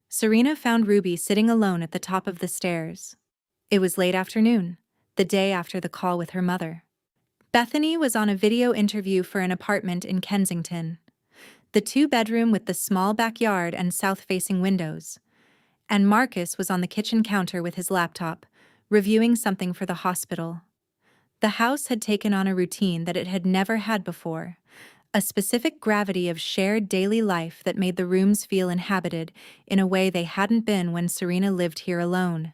Serena found Ruby sitting alone at the top of the stairs. It was late afternoon, the day after the call with her mother. Bethany was on a video interview for an apartment in Kensington, the two-bedroom with the small backyard and south-facing windows. And Marcus was on the kitchen counter with his laptop, reviewing something for the hospital. The house had taken on a routine that it had never had before, a specific gravity of shared daily life that made the rooms feel inhabited in a way they hadn't been when Serena lived here alone.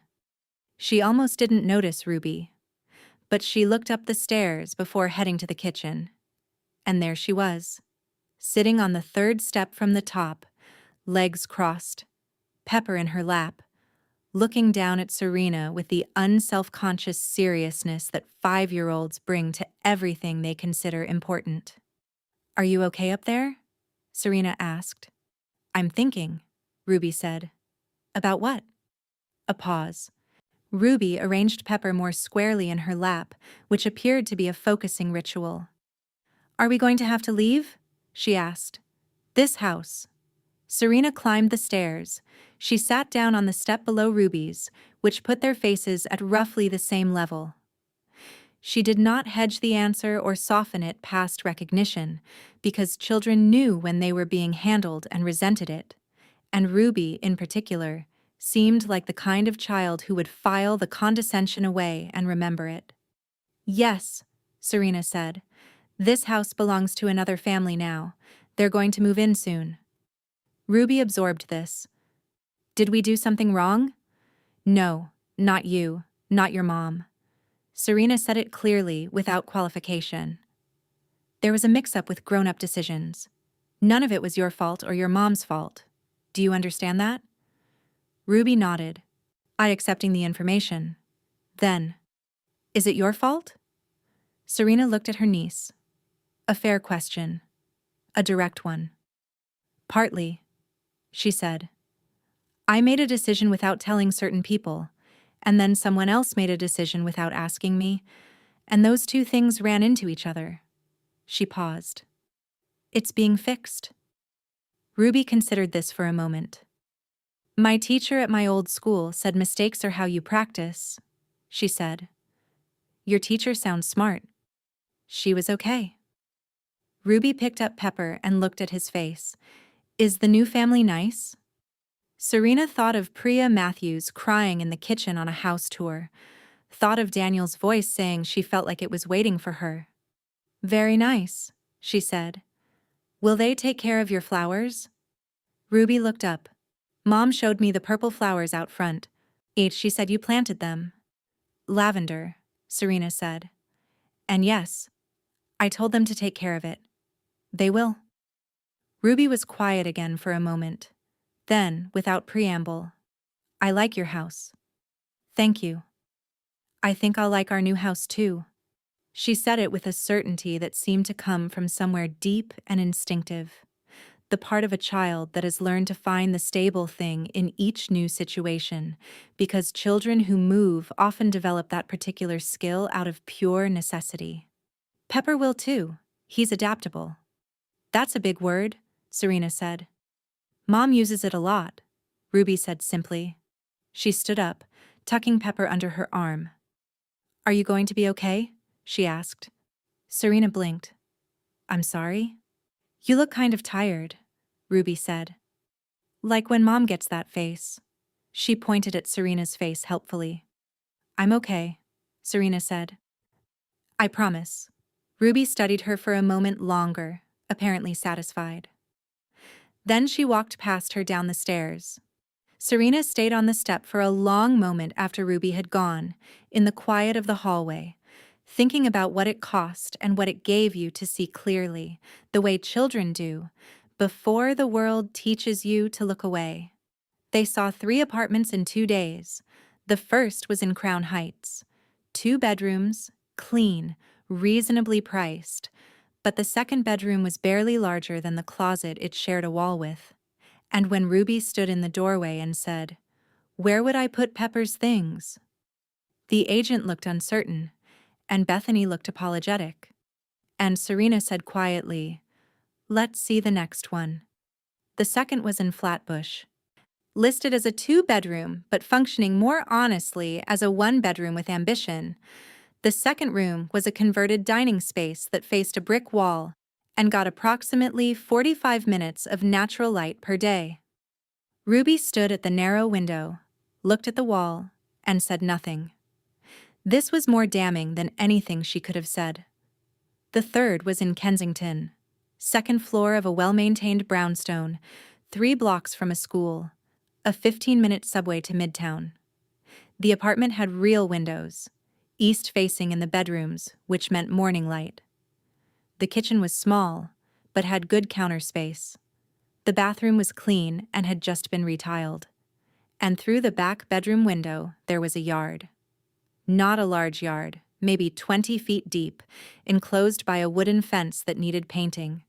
She almost didn't notice Ruby, but she looked up the stairs before heading to the kitchen. And there she was, sitting on the third step from the top, legs crossed, Pepper in her lap, looking down at Serena with the unself-conscious seriousness that 5-year-olds bring to everything they consider important. "Are you okay up there?" Serena asked. "I'm thinking," Ruby said. About what? A pause. Ruby arranged Pepper more squarely in her lap, which appeared to be a focusing ritual. Are we going to have to leave? She asked. This house. Serena climbed the stairs. She sat down on the step below Ruby's, which put their faces at roughly the same level. She did not hedge the answer or soften it past recognition, because children knew when they were being handled and resented it. And Ruby, in particular, seemed like the kind of child who would file the condescension away and remember it. Yes, Serena said. This house belongs to another family now. They're going to move in soon. Ruby absorbed this. Did we do something wrong? No, not you, not your mom. Serena said it clearly, without qualification. There was a mix-up with grown-up decisions. None of it was your fault or your mom's fault. Do you understand that? Ruby nodded, I accepting the information. Then, is it your fault? Serena looked at her niece. A fair question. A direct one. Partly, she said. I made a decision without telling certain people, and then someone else made a decision without asking me, and those two things ran into each other. She paused. It's being fixed. Ruby considered this for a moment. My teacher at my old school said mistakes are how you practice, she said. Your teacher sounds smart. She was okay. Ruby picked up Pepper and looked at his face. Is the new family nice? Serena thought of Priya Matthews crying in the kitchen on a house tour, thought of Daniel's voice saying she felt like it was waiting for her. Very nice, she said. Will they take care of your flowers? Ruby looked up. Mom showed me the purple flowers out front. She said you planted them. Lavender, Serena said. And yes, I told them to take care of it. They will. Ruby was quiet again for a moment. Then, without preamble, I like your house. Thank you. I think I'll like our new house too. She said it with a certainty that seemed to come from somewhere deep and instinctive, the part of a child that has learned to find the stable thing in each new situation, because children who move often develop that particular skill out of pure necessity. Pepper will too. He's adaptable. That's a big word, Serena said. Mom uses it a lot, Ruby said simply. She stood up, tucking Pepper under her arm. Are you going to be okay? She asked. Serena blinked. I'm sorry? You look kind of tired, Ruby said. Like when Mom gets that face. She pointed at Serena's face helpfully. I'm okay, Serena said. I promise. Ruby studied her for a moment longer, apparently satisfied. Then she walked past her down the stairs. Serena stayed on the step for a long moment after Ruby had gone, in the quiet of the hallway, thinking about what it cost and what it gave you to see clearly, the way children do, before the world teaches you to look away. They saw 3 apartments in 2 days. The first was in Crown Heights. 2 bedrooms, clean, reasonably priced, but the second bedroom was barely larger than the closet it shared a wall with. And when Ruby stood in the doorway and said, "Where would I put Pepper's things?" The agent looked uncertain, and Bethany looked apologetic. And Serena said quietly, "Let's see the next one." The second was in Flatbush. Listed as a 2-bedroom, but functioning more honestly as a 1-bedroom with ambition, the second room was a converted dining space that faced a brick wall and got approximately 45 minutes of natural light per day. Ruby stood at the narrow window, looked at the wall, and said nothing. This was more damning than anything she could have said. The third was in Kensington, 2nd floor of a well-maintained brownstone, 3 blocks from a school, a 15-minute subway to Midtown. The apartment had real windows, east-facing in the bedrooms, which meant morning light. The kitchen was small, but had good counter space. The bathroom was clean and had just been retiled. And through the back bedroom window, there was a yard. Not a large yard, maybe 20 feet deep, enclosed by a wooden fence that needed painting.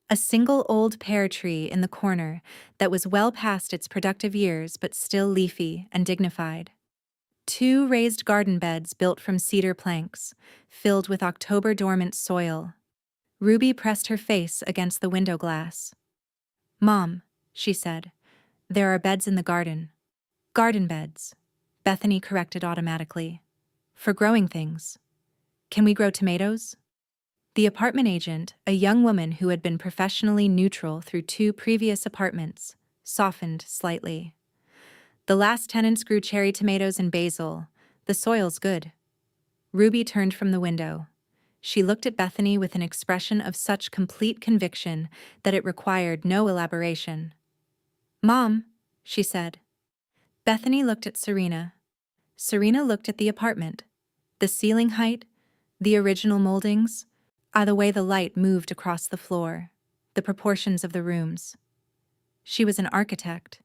A single old pear tree in the corner that was well past its productive years but still leafy and dignified. 2 raised garden beds built from cedar planks, filled with October-dormant soil. Ruby pressed her face against the window glass. "Mom," she said, "there are beds in the garden." "Garden beds," Bethany corrected automatically. "For growing things. Can we grow tomatoes?" The apartment agent, a young woman who had been professionally neutral through 2 previous apartments, softened slightly. "The last tenants grew cherry tomatoes and basil. The soil's good." Ruby turned from the window. She looked at Bethany with an expression of such complete conviction that it required no elaboration. "Mom," she said. Bethany looked at Serena. Serena looked at the apartment. The ceiling height, the original moldings, the way the light moved across the floor, the proportions of the rooms. She was an architect.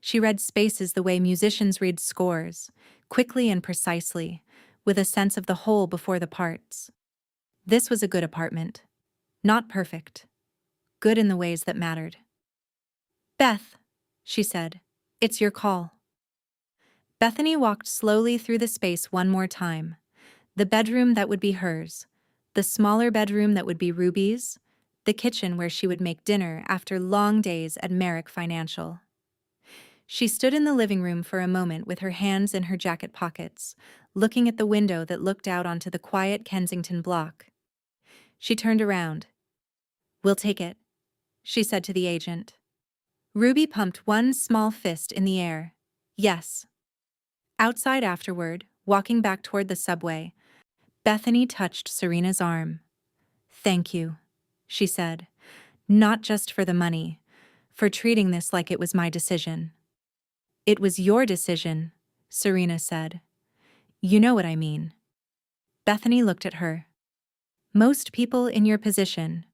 She read spaces the way musicians read scores, quickly and precisely, with a sense of the whole before the parts. This was a good apartment. Not perfect. Good in the ways that mattered. "Beth," she said, "it's your call." Bethany walked slowly through the space one more time. The bedroom that would be hers, the smaller bedroom that would be Ruby's, the kitchen where she would make dinner after long days at Merrick Financial. She stood in the living room for a moment with her hands in her jacket pockets, looking at the window that looked out onto the quiet Kensington block. She turned around. "We'll take it," she said to the agent. Ruby pumped one small fist in the air. "Yes." Outside afterward, walking back toward the subway, Bethany touched Serena's arm. "Thank you," she said. "Not just for the money, for treating this like it was my decision." "It was your decision," Serena said. "You know what I mean." Bethany looked at her. "Most people in your position,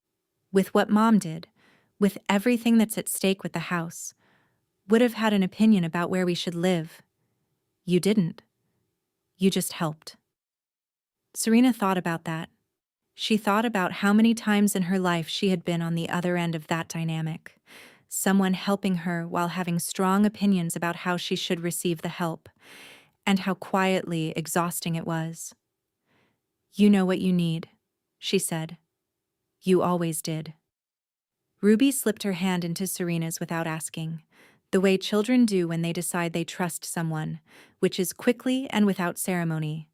with what Mom did, with everything that's at stake with the house, would have had an opinion about where we should live. You didn't. You just helped." Serena thought about that. She thought about how many times in her life she had been on the other end of that dynamic. Someone helping her while having strong opinions about how she should receive the help, and how quietly exhausting it was. "You know what you need," she said. "You always did." Ruby slipped her hand into Serena's without asking, the way children do when they decide they trust someone, which is quickly and without ceremony.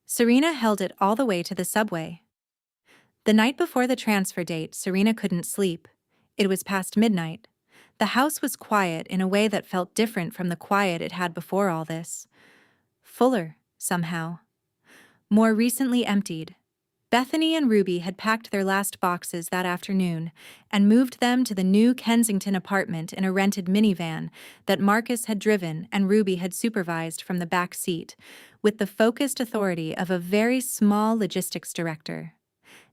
Serena held it all the way to the subway. The night before the transfer date, Serena couldn't sleep. It was past midnight. The house was quiet in a way that felt different from the quiet it had before all this. Fuller, somehow. More recently emptied. Bethany and Ruby had packed their last boxes that afternoon and moved them to the new Kensington apartment in a rented minivan that Marcus had driven and Ruby had supervised from the back seat, with the focused authority of a very small logistics director.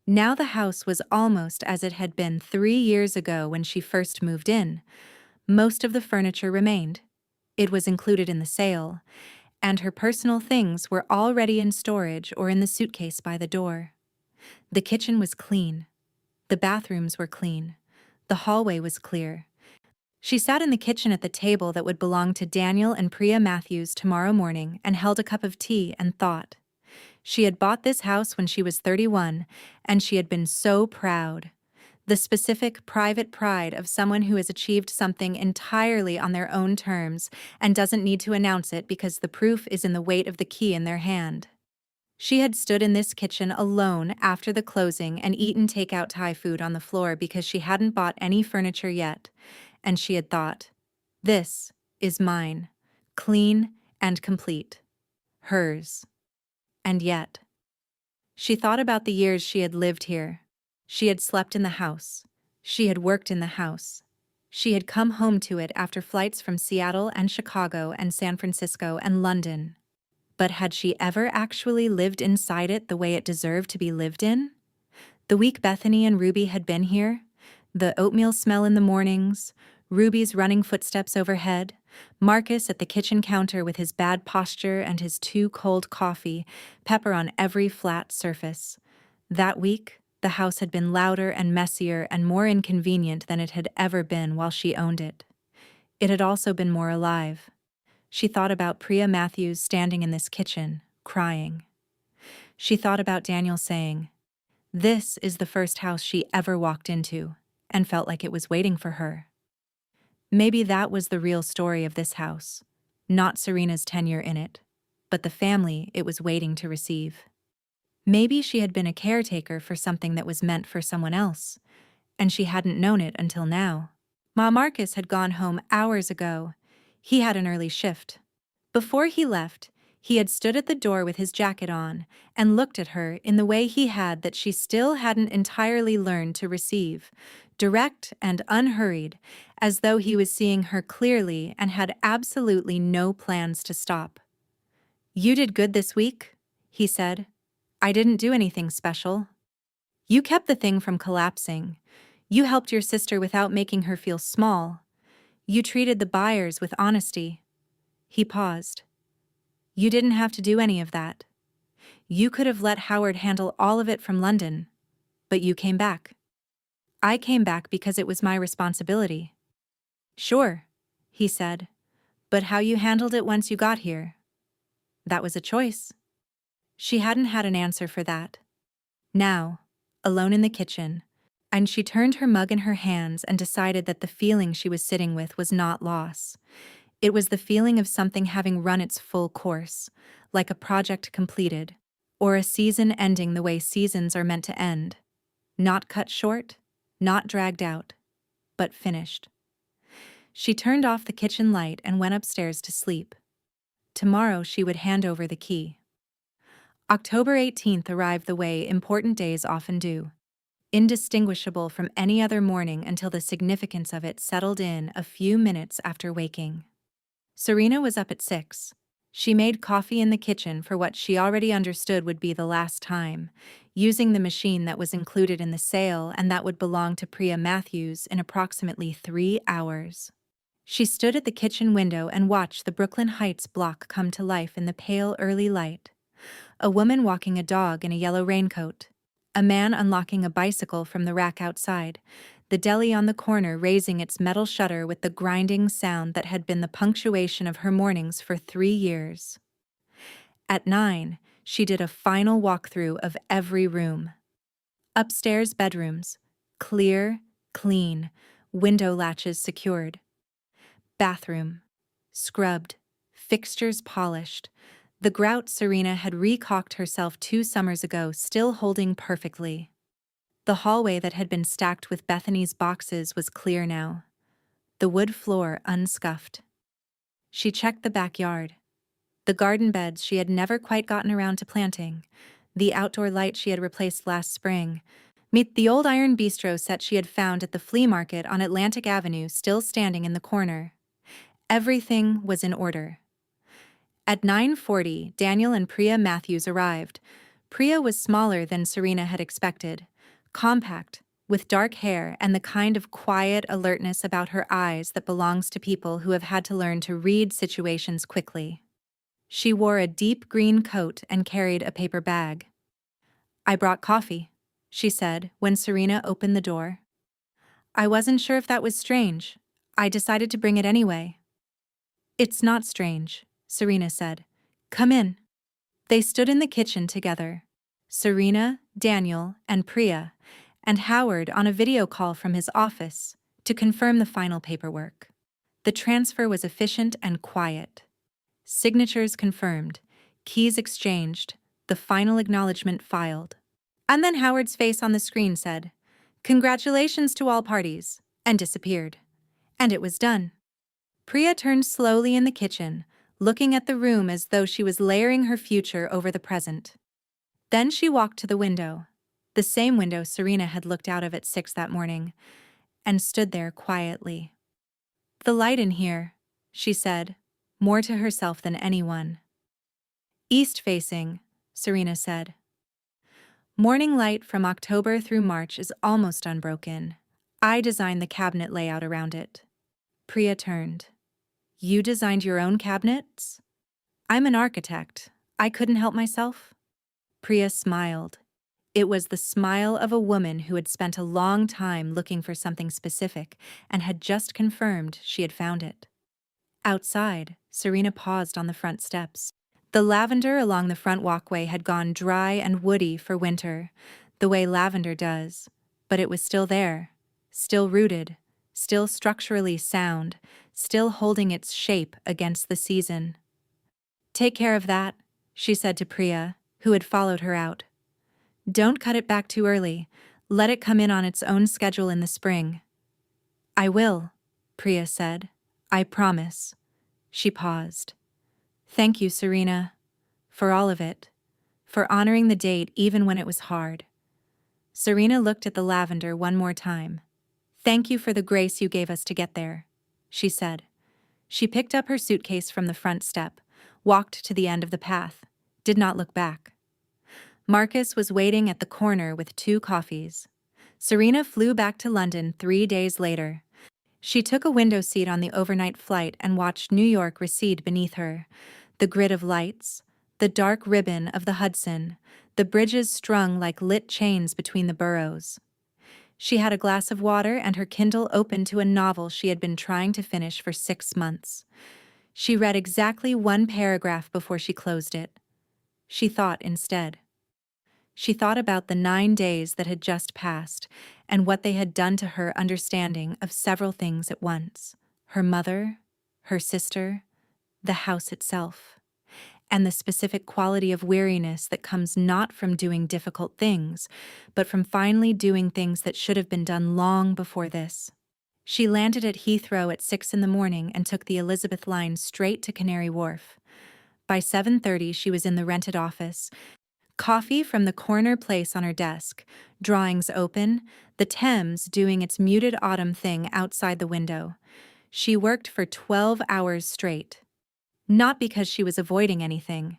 Now the house was almost as it had been 3 years ago when she first moved in. Most of the furniture remained. It was included in the sale, and her personal things were already in storage or in the suitcase by the door. The kitchen was clean. The bathrooms were clean. The hallway was clear. She sat in the kitchen at the table that would belong to Daniel and Priya Matthews tomorrow morning and held a cup of tea and thought. She had bought this house when she was 31, and she had been so proud. The specific, private pride of someone who has achieved something entirely on their own terms and doesn't need to announce it because the proof is in the weight of the key in their hand. She had stood in this kitchen alone after the closing and eaten takeout Thai food on the floor because she hadn't bought any furniture yet, and she had thought, "This is mine, clean and complete. Hers." And yet, she thought about the years she had lived here. She had slept in the house. She had worked in the house. She had come home to it after flights from Seattle and Chicago and San Francisco and London. But had she ever actually lived inside it the way it deserved to be lived in? The week Bethany and Ruby had been here, the oatmeal smell in the mornings, Ruby's running footsteps overhead, Marcus at the kitchen counter with his bad posture and his too cold coffee, pepper on every flat surface. That week, The house had been louder and messier and more inconvenient than it had ever been while she owned it. It had also been more alive. She thought about Priya Matthews standing in this kitchen, crying. She thought about Daniel saying, "This is the first house she ever walked into," and felt like it was waiting for her. Maybe that was the real story of this house, not Serena's tenure in it, but the family it was waiting to receive. Maybe she had been a caretaker for something that was meant for someone else, and she hadn't known it until now. Ma Marcus had gone home hours ago. He had an early shift. Before he left, he had stood at the door with his jacket on and looked at her in the way he had that she still hadn't entirely learned to receive, direct and unhurried, as though he was seeing her clearly and had absolutely no plans to stop. "You did good this week," he said. "I didn't do anything special. You kept the thing from collapsing. You helped your sister without making her feel small. You treated the buyers with honesty." He paused. "You didn't have to do any of that. You could have let Howard handle all of it from London, but you came back." "I came back because it was my responsibility." "Sure," he said, "but how you handled it once you got here, that was a choice." She hadn't had an answer for that. Now, alone in the kitchen, and she turned her mug in her hands and decided that the feeling she was sitting with was not loss. It was the feeling of something having run its full course, like a project completed, or a season ending the way seasons are meant to end. Not cut short, not dragged out, but finished. She turned off the kitchen light and went upstairs to sleep. Tomorrow she would hand over the key. October 18th arrived the way important days often do, indistinguishable from any other morning until the significance of it settled in a few minutes after waking. Serena was up at 6. She made coffee in the kitchen for what she already understood would be the last time, using the machine that was included in the sale and that would belong to Priya Matthews in approximately 3 hours. She stood at the kitchen window and watched the Brooklyn Heights block come to life in the pale early light. A woman walking a dog in a yellow raincoat. A man unlocking a bicycle from the rack outside. The deli on the corner raising its metal shutter with the grinding sound that had been the punctuation of her mornings for 3 years. At 9, she did a final walkthrough of every room. Upstairs bedrooms, clear, clean, window latches secured. Bathroom, scrubbed, fixtures polished. The grout Serena had recocked herself 2 summers ago still holding perfectly. The hallway that had been stacked with Bethany's boxes was clear now, the wood floor unscuffed. She checked the backyard. The garden beds she had never quite gotten around to planting, the outdoor light she had replaced last spring, meet the old iron bistro set she had found at the flea market on Atlantic Avenue still standing in the corner. Everything was in order. At 9:40, Daniel and Priya Matthews arrived. Priya was smaller than Serena had expected, compact, with dark hair and the kind of quiet alertness about her eyes that belongs to people who have had to learn to read situations quickly. She wore a deep green coat and carried a paper bag. "I brought coffee," she said when Serena opened the door. "I wasn't sure if that was strange. I decided to bring it anyway." "It's not strange," Serena said. "Come in." They stood in the kitchen together, Serena, Daniel, and Priya, and Howard on a video call from his office to confirm the final paperwork. The transfer was efficient and quiet. Signatures confirmed, keys exchanged, the final acknowledgement filed. And then Howard's face on the screen said, "Congratulations to all parties," and disappeared. And it was done. Priya turned slowly in the kitchen, looking at the room as though she was layering her future over the present. Then she walked to the window, the same window Serena had looked out of at 6 that morning, and stood there quietly. "The light in here," she said, more to herself than anyone. "East-facing," Serena said. "Morning light from October through March is almost unbroken. I designed the cabinet layout around it." Priya turned. "You designed your own cabinets?" "I'm an architect. I couldn't help myself." Priya smiled. It was the smile of a woman who had spent a long time looking for something specific and had just confirmed she had found it. Outside, Serena paused on the front steps. The lavender along the front walkway had gone dry and woody for winter, the way lavender does, but it was still there, still rooted, still structurally sound, still holding its shape against the season. "Take care of that," she said to Priya, who had followed her out. "Don't cut it back too early. Let it come in on its own schedule in the spring." "I will," Priya said. "I promise." She paused. "Thank you, Serena. For all of it. For honoring the date even when it was hard." Serena looked at the lavender one more time. "Thank you for the grace you gave us to get there," she said. She picked up her suitcase from the front step, walked to the end of the path, did not look back. Marcus was waiting at the corner with 2 coffees. Serena flew back to London 3 days later. She took a window seat on the overnight flight and watched New York recede beneath her. The grid of lights, the dark ribbon of the Hudson, the bridges strung like lit chains between the boroughs. She had a glass of water and her Kindle open to a novel she had been trying to finish for 6 months. She read exactly 1 paragraph before she closed it. She thought instead. She thought about the 9 days that had just passed and what they had done to her understanding of several things at once: her mother, her sister, the house itself, and the specific quality of weariness that comes not from doing difficult things, but from finally doing things that should have been done long before this. She landed at Heathrow at 6 in the morning and took the Elizabeth line straight to Canary Wharf. By 7:30 she was in the rented office, coffee from the corner place on her desk, drawings open, the Thames doing its muted autumn thing outside the window. She worked for 12 hours straight. Not because she was avoiding anything.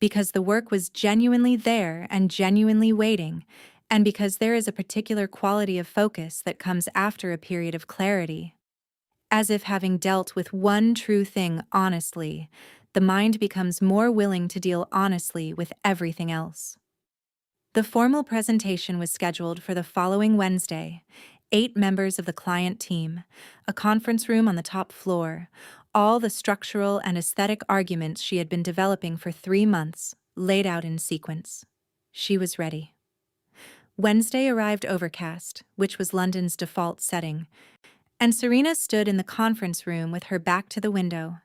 Because the work was genuinely there and genuinely waiting, and because there is a particular quality of focus that comes after a period of clarity. As if having dealt with one true thing honestly, the mind becomes more willing to deal honestly with everything else. The formal presentation was scheduled for the following Wednesday. 8 members of the client team, a conference room on the top floor, all the structural and aesthetic arguments she had been developing for 3 months, laid out in sequence. She was ready. Wednesday arrived overcast, which was London's default setting, and Serena stood in the conference room with her back to the window.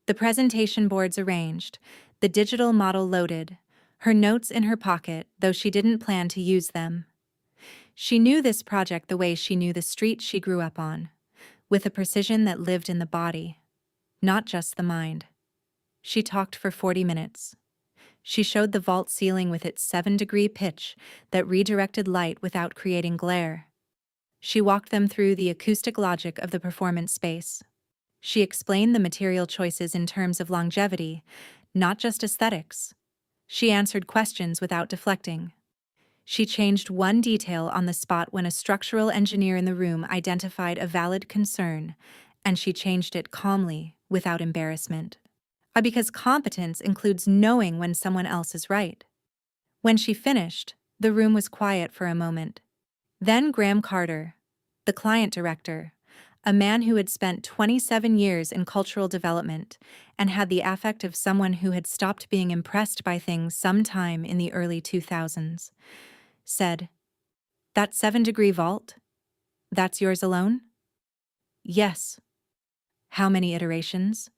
The presentation boards arranged, the digital model loaded, her notes in her pocket, though she didn't plan to use them. She knew this project the way she knew the street she grew up on, with a precision that lived in the body, not just the mind. She talked for 40 minutes. She showed the vault ceiling with its 7-degree pitch that redirected light without creating glare. She walked them through the acoustic logic of the performance space. She explained the material choices in terms of longevity, not just aesthetics. She answered questions without deflecting. She changed one detail on the spot when a structural engineer in the room identified a valid concern, and she changed it calmly, without embarrassment. Because competence includes knowing when someone else is right. When she finished, the room was quiet for a moment. Then Graham Carter, the client director, a man who had spent 27 years in cultural development and had the affect of someone who had stopped being impressed by things sometime in the early 2000s, said, "That 7-degree vault? That's yours alone?" "Yes." "How many iterations?"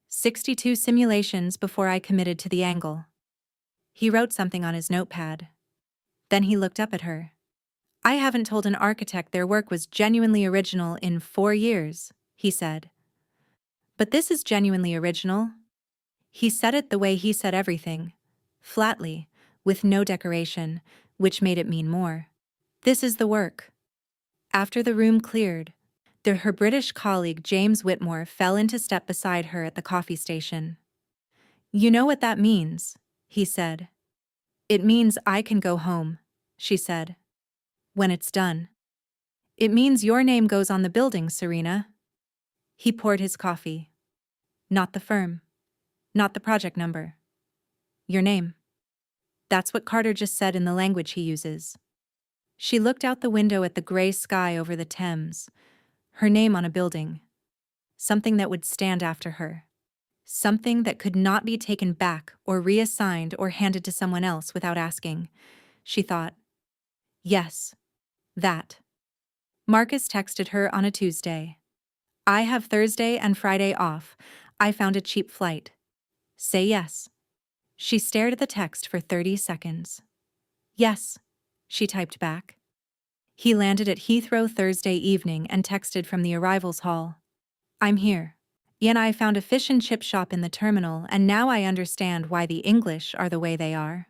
62 simulations before I committed to the angle." He wrote something on his notepad. Then he looked up at her. "I haven't told an architect their work was genuinely original in 4 years, he said. But this is genuinely original. He said it the way he said everything, flatly, with no decoration, which made it mean more. This is the work. After the room cleared, her British colleague James Whitmore fell into step beside her at the coffee station. "You know what that means," he said. "It means I can go home," she said. "When it's done. It means your name goes on the building, Serena." He poured his coffee. "Not the firm. Not the project number. Your name." That's what Carter just said in the language he uses. She looked out the window at the gray sky over the Thames, her name on a building. Something that would stand after her. Something that could not be taken back or reassigned or handed to someone else without asking. She thought, yes, that. Marcus texted her on a Tuesday. I have Thursday and Friday off. I found a cheap flight. Say yes. She stared at the text for 30 seconds. Yes, she typed back. He landed at Heathrow Thursday evening and texted from the arrivals hall. I'm here. Ian, I found a fish and chip shop in the terminal, and now I understand why the English are the way they are.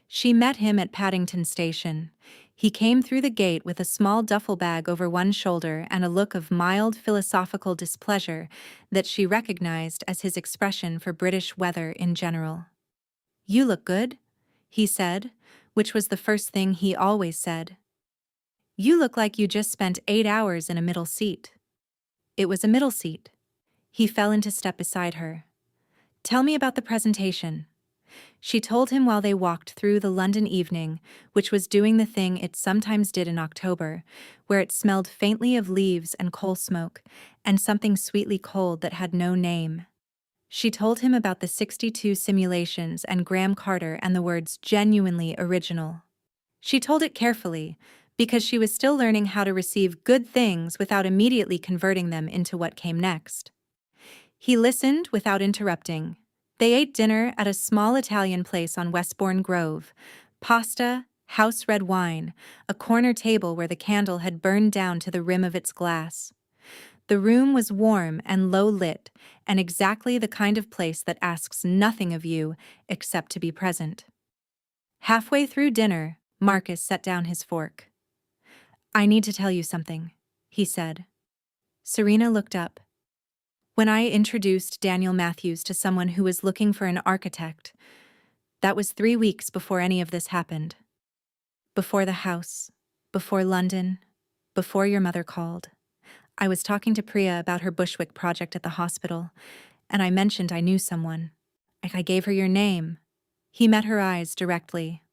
She met him at Paddington Station. He came through the gate with a small duffel bag over one shoulder and a look of mild philosophical displeasure that she recognized as his expression for British weather in general. You look good, he said, which was the first thing he always said. You look like you just spent 8 hours in a middle seat. It was a middle seat. He fell into step beside her. Tell me about the presentation. She told him while they walked through the London evening, which was doing the thing it sometimes did in October, where it smelled faintly of leaves and coal smoke, and something sweetly cold that had no name. She told him about the 62 simulations and Graham Carter and the words genuinely original. She told it carefully, because she was still learning how to receive good things without immediately converting them into what came next. He listened without interrupting. They ate dinner at a small Italian place on Westbourne Grove. Pasta, house red wine, a corner table where the candle had burned down to the rim of its glass. The room was warm and low lit, and exactly the kind of place that asks nothing of you except to be present. Halfway through dinner, Marcus set down his fork. I need to tell you something, he said. Serena looked up. When I introduced Daniel Matthews to someone who was looking for an architect, that was 3 weeks before any of this happened. Before the house, before London, before your mother called. I was talking to Priya about her Bushwick project at the hospital, and I mentioned I knew someone. I gave her your name. He met her eyes directly.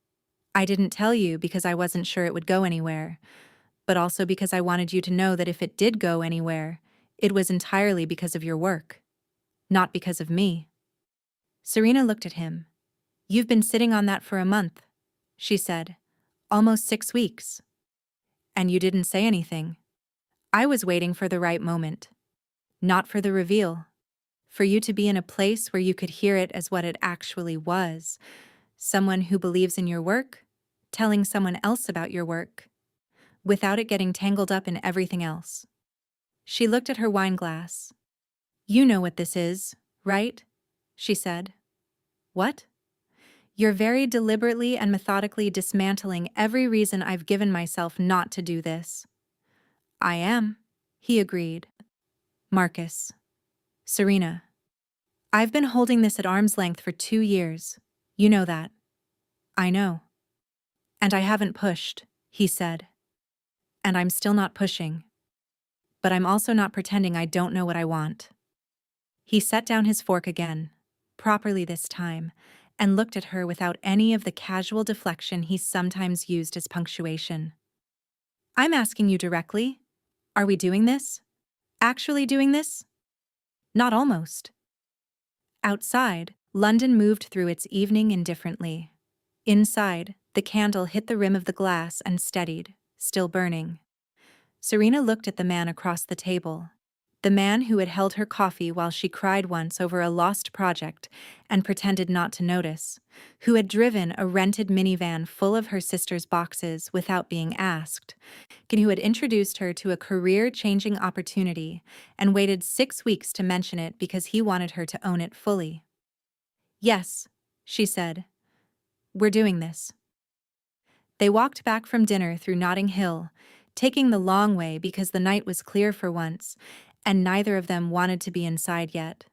I didn't tell you because I wasn't sure it would go anywhere, but also because I wanted you to know that if it did go anywhere, it was entirely because of your work, not because of me. Serena looked at him. You've been sitting on that for a month, she said. Almost 6 weeks. And you didn't say anything. I was waiting for the right moment. Not for the reveal. For you to be in a place where you could hear it as what it actually was. Someone who believes in your work, telling someone else about your work, without it getting tangled up in everything else. She looked at her wine glass. You know what this is, right? She said. What? You're very deliberately and methodically dismantling every reason I've given myself not to do this. I am, he agreed. Marcus. Serena. I've been holding this at arm's length for 2 years. You know that. I know. And I haven't pushed, he said. And I'm still not pushing. But I'm also not pretending I don't know what I want. He set down his fork again, properly this time, and looked at her without any of the casual deflection he sometimes used as punctuation. I'm asking you directly. Are we doing this? Actually doing this? Not almost. Outside, London moved through its evening indifferently. Inside, the candle hit the rim of the glass and steadied, still burning. Serena looked at the man across the table. The man who had held her coffee while she cried once over a lost project and pretended not to notice, who had driven a rented minivan full of her sister's boxes without being asked, and who had introduced her to a career-changing opportunity and waited 6 weeks to mention it because he wanted her to own it fully. Yes, she said. We're doing this. They walked back from dinner through Notting Hill, taking the long way because the night was clear for once, and neither of them wanted to be inside yet.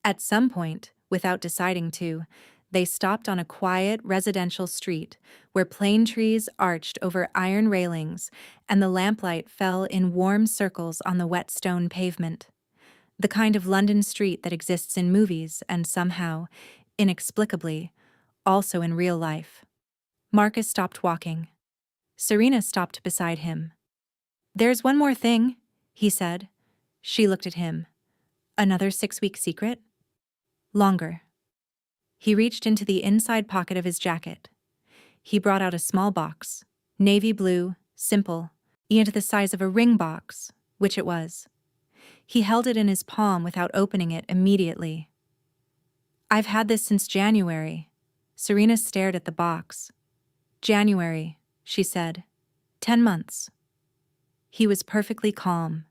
At some point, without deciding to, they stopped on a quiet residential street where plane trees arched over iron railings and the lamplight fell in warm circles on the wet stone pavement. The kind of London street that exists in movies and somehow, inexplicably, also in real life. Marcus stopped walking. Serena stopped beside him. "There's one more thing," he said. She looked at him. "Another 6-week secret?" "Longer." He reached into the inside pocket of his jacket. He brought out a small box, navy blue, simple, and the size of a ring box, which it was. He held it in his palm without opening it immediately. "I've had this since January." Serena stared at the box. "January," she said. 10 months. He was perfectly calm.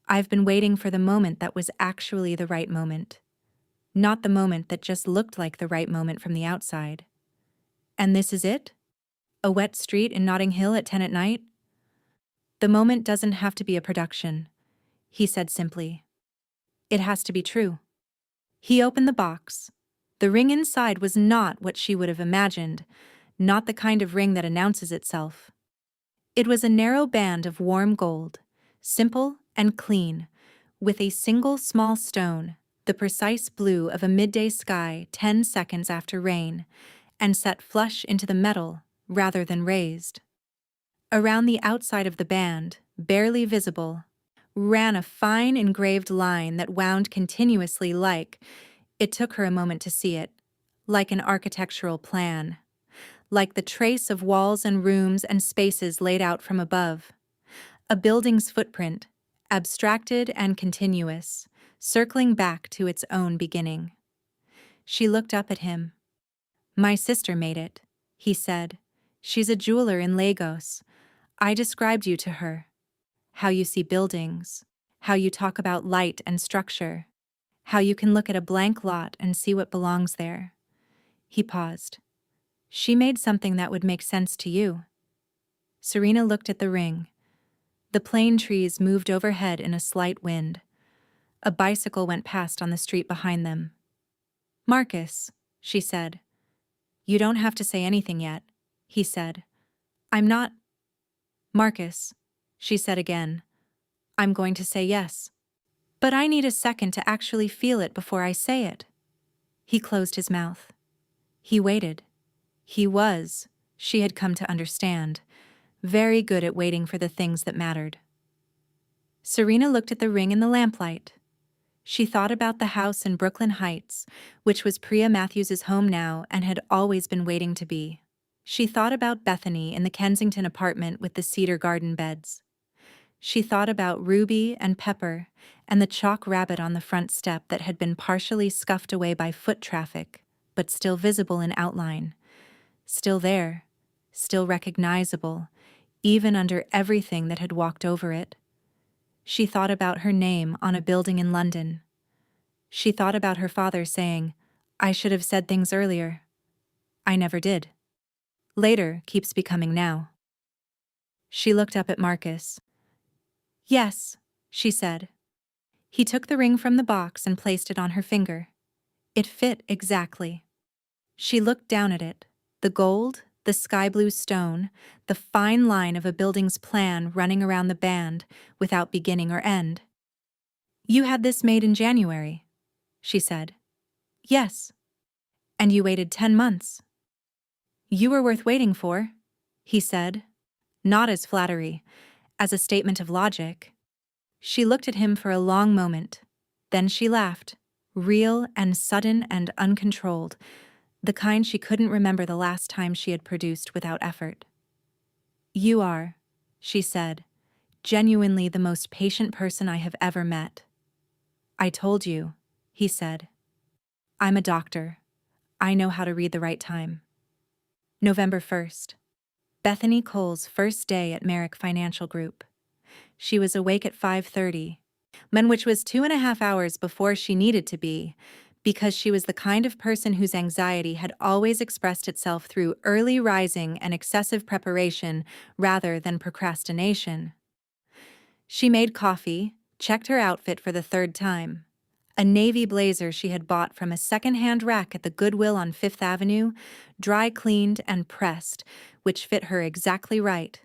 "I've been waiting for the moment that was actually the right moment. Not the moment that just looked like the right moment from the outside." "And this is it? A wet street in Notting Hill at 10 at night?" "The moment doesn't have to be a production," he said simply. "It has to be true." He opened the box. The ring inside was not what she would have imagined, not the kind of ring that announces itself. It was a narrow band of warm gold, simple and clean, with a single small stone, the precise blue of a midday sky 10 seconds after rain, and set flush into the metal rather than raised. Around the outside of the band, barely visible, ran a fine engraved line that wound continuously it took her a moment to see it, like an architectural plan, like the trace of walls and rooms and spaces laid out from above. A building's footprint, abstracted and continuous, circling back to its own beginning. She looked up at him. "My sister made it," he said. "She's a jeweler in Lagos. I described you to her. How you see buildings, how you talk about light and structure, how you can look at a blank lot and see what belongs there." He paused. "She made something that would make sense to you." Serena looked at the ring. The plane trees moved overhead in a slight wind. A bicycle went past on the street behind them. "Marcus," she said. "You don't have to say anything yet," he said. "I'm not—" "Marcus," she said again. "I'm going to say yes. But I need a second to actually feel it before I say it." He closed his mouth. He waited. He was, she had come to understand, very good at waiting for the things that mattered. Serena looked at the ring in the lamplight. She thought about the house in Brooklyn Heights, which was Priya Matthews's home now and had always been waiting to be. She thought about Bethany in the Kensington apartment with the cedar garden beds. She thought about Ruby and Pepper and the chalk rabbit on the front step that had been partially scuffed away by foot traffic, but still visible in outline. Still there, still recognizable, even under everything that had walked over it. She thought about her name on a building in London. She thought about her father saying, "I should have said things earlier. I never did." Later keeps becoming now. She looked up at Marcus. "Yes," she said. He took the ring from the box and placed it on her finger. It fit exactly. She looked down at it, the gold, the sky blue stone, the fine line of a building's plan running around the band without beginning or end. "You had this made in January," she said. "Yes." "And you waited 10 months. "You were worth waiting for," he said, not as flattery, as a statement of logic. She looked at him for a long moment. Then she laughed, real and sudden and uncontrolled, the kind she couldn't remember the last time she had produced without effort. "You are," she said, "genuinely the most patient person I have ever met." "I told you," he said. "I'm a doctor. I know how to read the right time." November 1st. Bethany Cole's first day at Merrick Financial Group. She was awake at 5:30, which was 2.5 hours before she needed to be, because she was the kind of person whose anxiety had always expressed itself through early rising and excessive preparation rather than procrastination. She made coffee, checked her outfit for the 3rd time. A navy blazer she had bought from a second-hand rack at the Goodwill on 5th Avenue, dry cleaned and pressed, which fit her exactly right,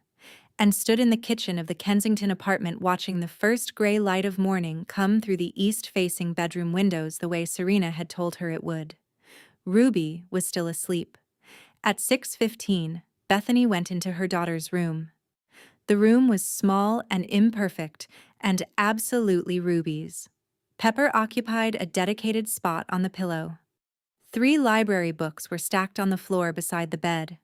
and stood in the kitchen of the Kensington apartment watching the first gray light of morning come through the east-facing bedroom windows the way Serena had told her it would. Ruby was still asleep. At 6:15, Bethany went into her daughter's room. The room was small and imperfect, and absolutely Ruby's. Pepper occupied a dedicated spot on the pillow. 3 library books were stacked on the floor beside the bed.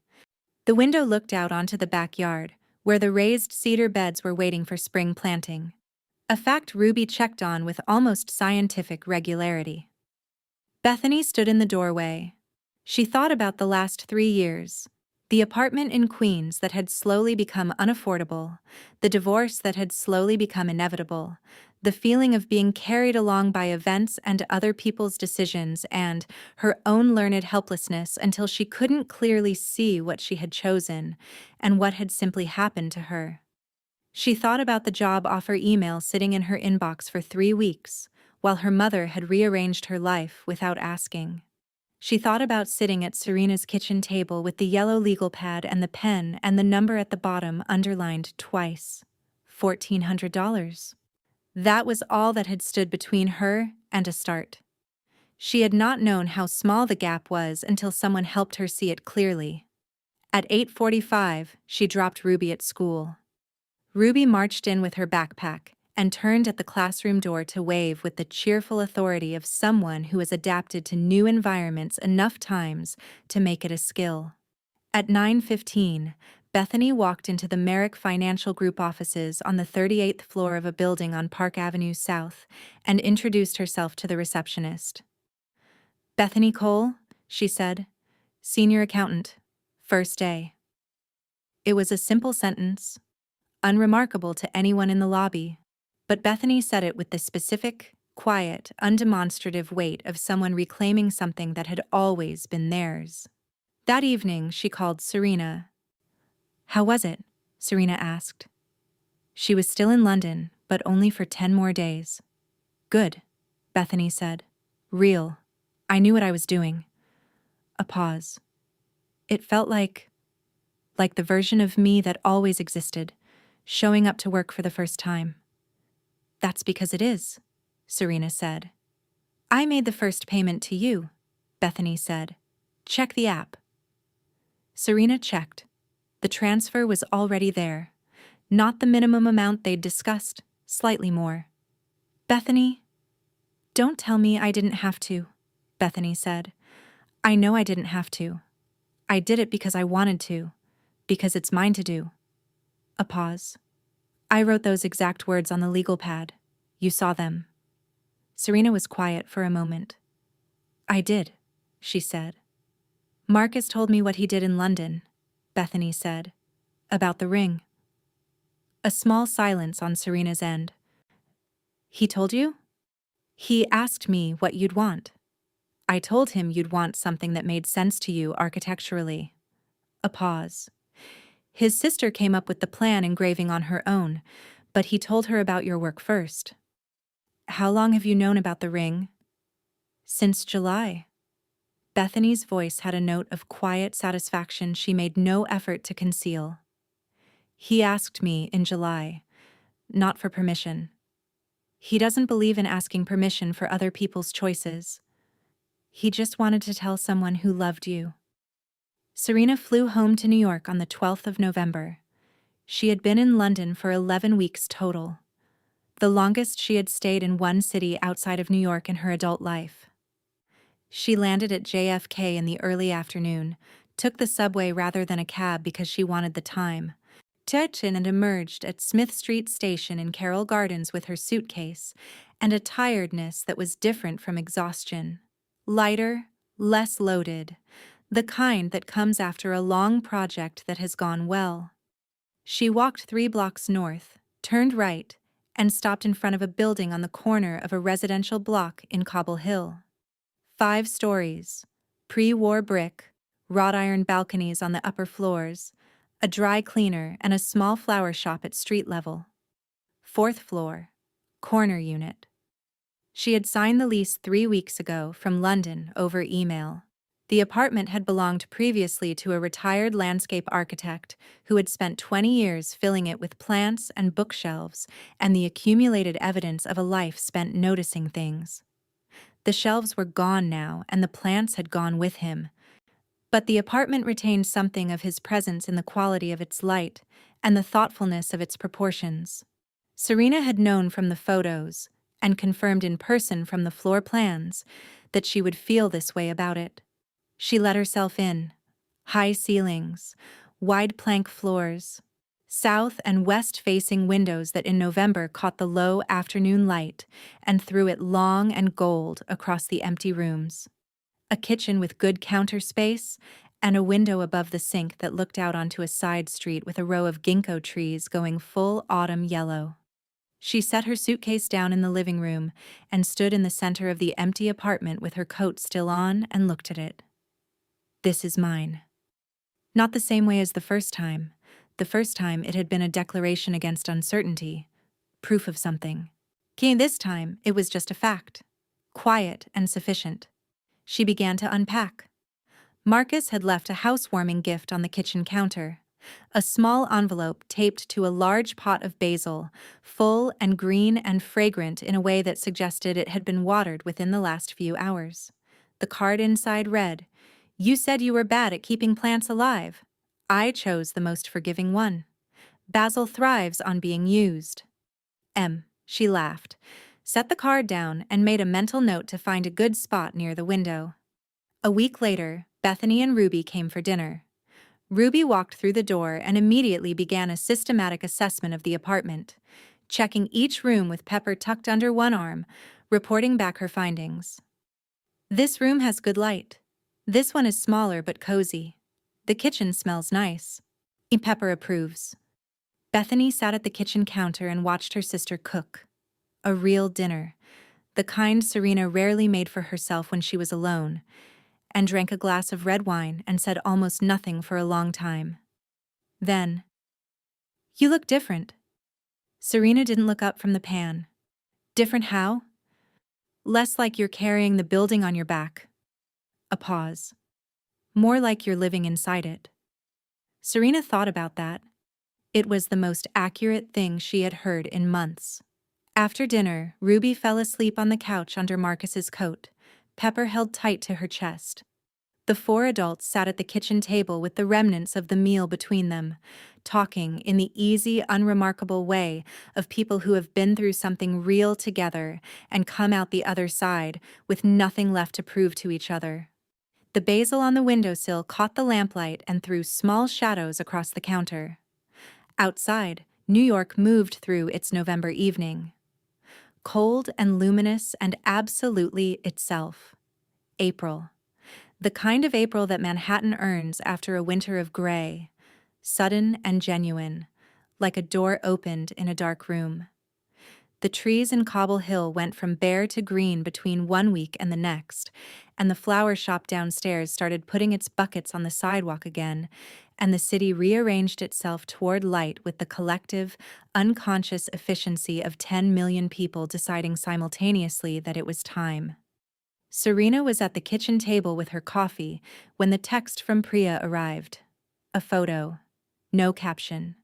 The window looked out onto the backyard, where the raised cedar beds were waiting for spring planting. A fact Ruby checked on with almost scientific regularity. Bethany stood in the doorway. She thought about the last 3 years. The apartment in Queens that had slowly become unaffordable, the divorce that had slowly become inevitable, the feeling of being carried along by events and other people's decisions, and her own learned helplessness until she couldn't clearly see what she had chosen and what had simply happened to her. She thought about the job offer email sitting in her inbox for 3 weeks, while her mother had rearranged her life without asking. She thought about sitting at Serena's kitchen table with the yellow legal pad and the pen and the number at the bottom underlined twice. $1,400. That was all that had stood between her and a start. She had not known how small the gap was until someone helped her see it clearly. At 8:45, she dropped Ruby at school. Ruby marched in with her backpack and turned at the classroom door to wave with the cheerful authority of someone who has adapted to new environments enough times to make it a skill. At 9:15, Bethany walked into the Merrick Financial Group offices on the 38th floor of a building on Park Avenue South and introduced herself to the receptionist. "Bethany Cole," she said, "senior accountant, first day." It was a simple sentence, unremarkable to anyone in the lobby, but Bethany said it with the specific, quiet, undemonstrative weight of someone reclaiming something that had always been theirs. That evening, she called Serena. "How was it?" Serena asked. She was still in London, but only for 10 more days. "Good," Bethany said. "Real. I knew what I was doing." A pause. It felt like the version of me that always existed, showing up to work for the first time. "That's because it is," Serena said. "I made the first payment to you," Bethany said. "Check the app." Serena checked. The transfer was already there. Not the minimum amount they'd discussed, slightly more. "Bethany, don't tell me I didn't have to," Bethany said. "I know I didn't have to. I did it because I wanted to, because it's mine to do." A pause. "I wrote those exact words on the legal pad. You saw them." Serena was quiet for a moment. "I did," she said. "Marcus told me what he did in London," Bethany said. "About the ring." A small silence on Serena's end. "He told you?" "He asked me what you'd want. I told him you'd want something that made sense to you architecturally." A pause. "His sister came up with the plan engraving on her own, but he told her about your work first." "How long have you known about the ring?" "Since July." Bethany's voice had a note of quiet satisfaction she made no effort to conceal. "He asked me in July, not for permission. He doesn't believe in asking permission for other people's choices. He just wanted to tell someone who loved you." Serena flew home to New York on the 12th of November. She had been in London for 11 weeks total, the longest she had stayed in one city outside of New York in her adult life. She landed at JFK in the early afternoon, took the subway rather than a cab because she wanted the time, checked in and emerged at Smith Street Station in Carroll Gardens with her suitcase and a tiredness that was different from exhaustion. Lighter, less loaded, the kind that comes after a long project that has gone well. She walked 3 blocks north, turned right, and stopped in front of a building on the corner of a residential block in Cobble Hill. 5 stories, pre-war brick, wrought iron balconies on the upper floors, a dry cleaner and a small flower shop at street level. 4th floor, corner unit. She had signed the lease 3 weeks ago from London over email. The apartment had belonged previously to a retired landscape architect who had spent 20 years filling it with plants and bookshelves and the accumulated evidence of a life spent noticing things. The shelves were gone now, and the plants had gone with him. But the apartment retained something of his presence in the quality of its light and the thoughtfulness of its proportions. Serena had known from the photos, and confirmed in person from the floor plans, that she would feel this way about it. She let herself in. High ceilings, wide plank floors, south and west-facing windows that in November caught the low afternoon light and threw it long and gold across the empty rooms. A kitchen with good counter space, and a window above the sink that looked out onto a side street with a row of ginkgo trees going full autumn yellow. She set her suitcase down in the living room and stood in the center of the empty apartment with her coat still on and looked at it. This is mine. Not the same way as the first time. The first time it had been a declaration against uncertainty, proof of something. This time it was just a fact, quiet and sufficient. She began to unpack. Marcus had left a housewarming gift on the kitchen counter. A small envelope taped to a large pot of basil, full and green and fragrant in a way that suggested it had been watered within the last few hours. The card inside read, "You said you were bad at keeping plants alive. I chose the most forgiving one. Basil thrives on being used." She laughed, set the card down, and made a mental note to find a good spot near the window. A week later, Bethany and Ruby came for dinner. Ruby walked through the door and immediately began a systematic assessment of the apartment, checking each room with Pepper tucked under one arm, reporting back her findings. "This room has good light. This one is smaller but cozy. The kitchen smells nice." Pepper approves. Bethany sat at the kitchen counter and watched her sister cook. A real dinner, the kind Serena rarely made for herself when she was alone, and drank a glass of red wine and said almost nothing for a long time. Then, "You look different." Serena didn't look up from the pan. "Different how?" "Less like you're carrying the building on your back." A pause. "More like you're living inside it." Serena thought about that. It was the most accurate thing she had heard in months. After dinner, Ruby fell asleep on the couch under Marcus's coat. Pepper held tight to her chest. The four adults sat at the kitchen table with the remnants of the meal between them, talking in the easy, unremarkable way of people who have been through something real together and come out the other side with nothing left to prove to each other. The basil on the windowsill caught the lamplight and threw small shadows across the counter. Outside, New York moved through its November evening. Cold and luminous and absolutely itself. April. The kind of April that Manhattan earns after a winter of gray. Sudden and genuine, like a door opened in a dark room. The trees in Cobble Hill went from bare to green between 1 week and the next, and the flower shop downstairs started putting its buckets on the sidewalk again, and the city rearranged itself toward light with the collective, unconscious efficiency of 10 million people deciding simultaneously that it was time. Serena was at the kitchen table with her coffee when the text from Priya arrived. A photo. No caption.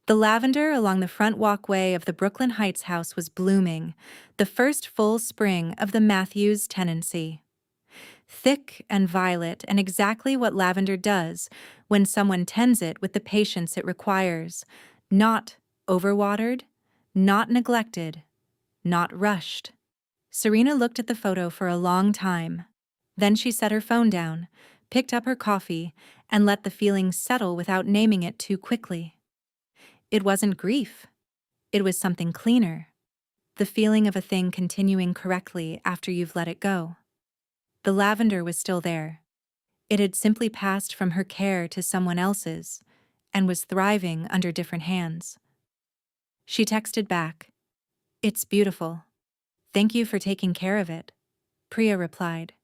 The lavender along the front walkway of the Brooklyn Heights house was blooming, the first full spring of the Matthews tenancy. Thick and violet, and exactly what lavender does when someone tends it with the patience it requires. Not overwatered, not neglected, not rushed. Serena looked at the photo for a long time. Then she set her phone down, picked up her coffee, and let the feeling settle without naming it too quickly. It wasn't grief. It was something cleaner. The feeling of a thing continuing correctly after you've let it go. The lavender was still there. It had simply passed from her care to someone else's, and was thriving under different hands. She texted back, "It's beautiful. Thank you for taking care of it." Priya replied,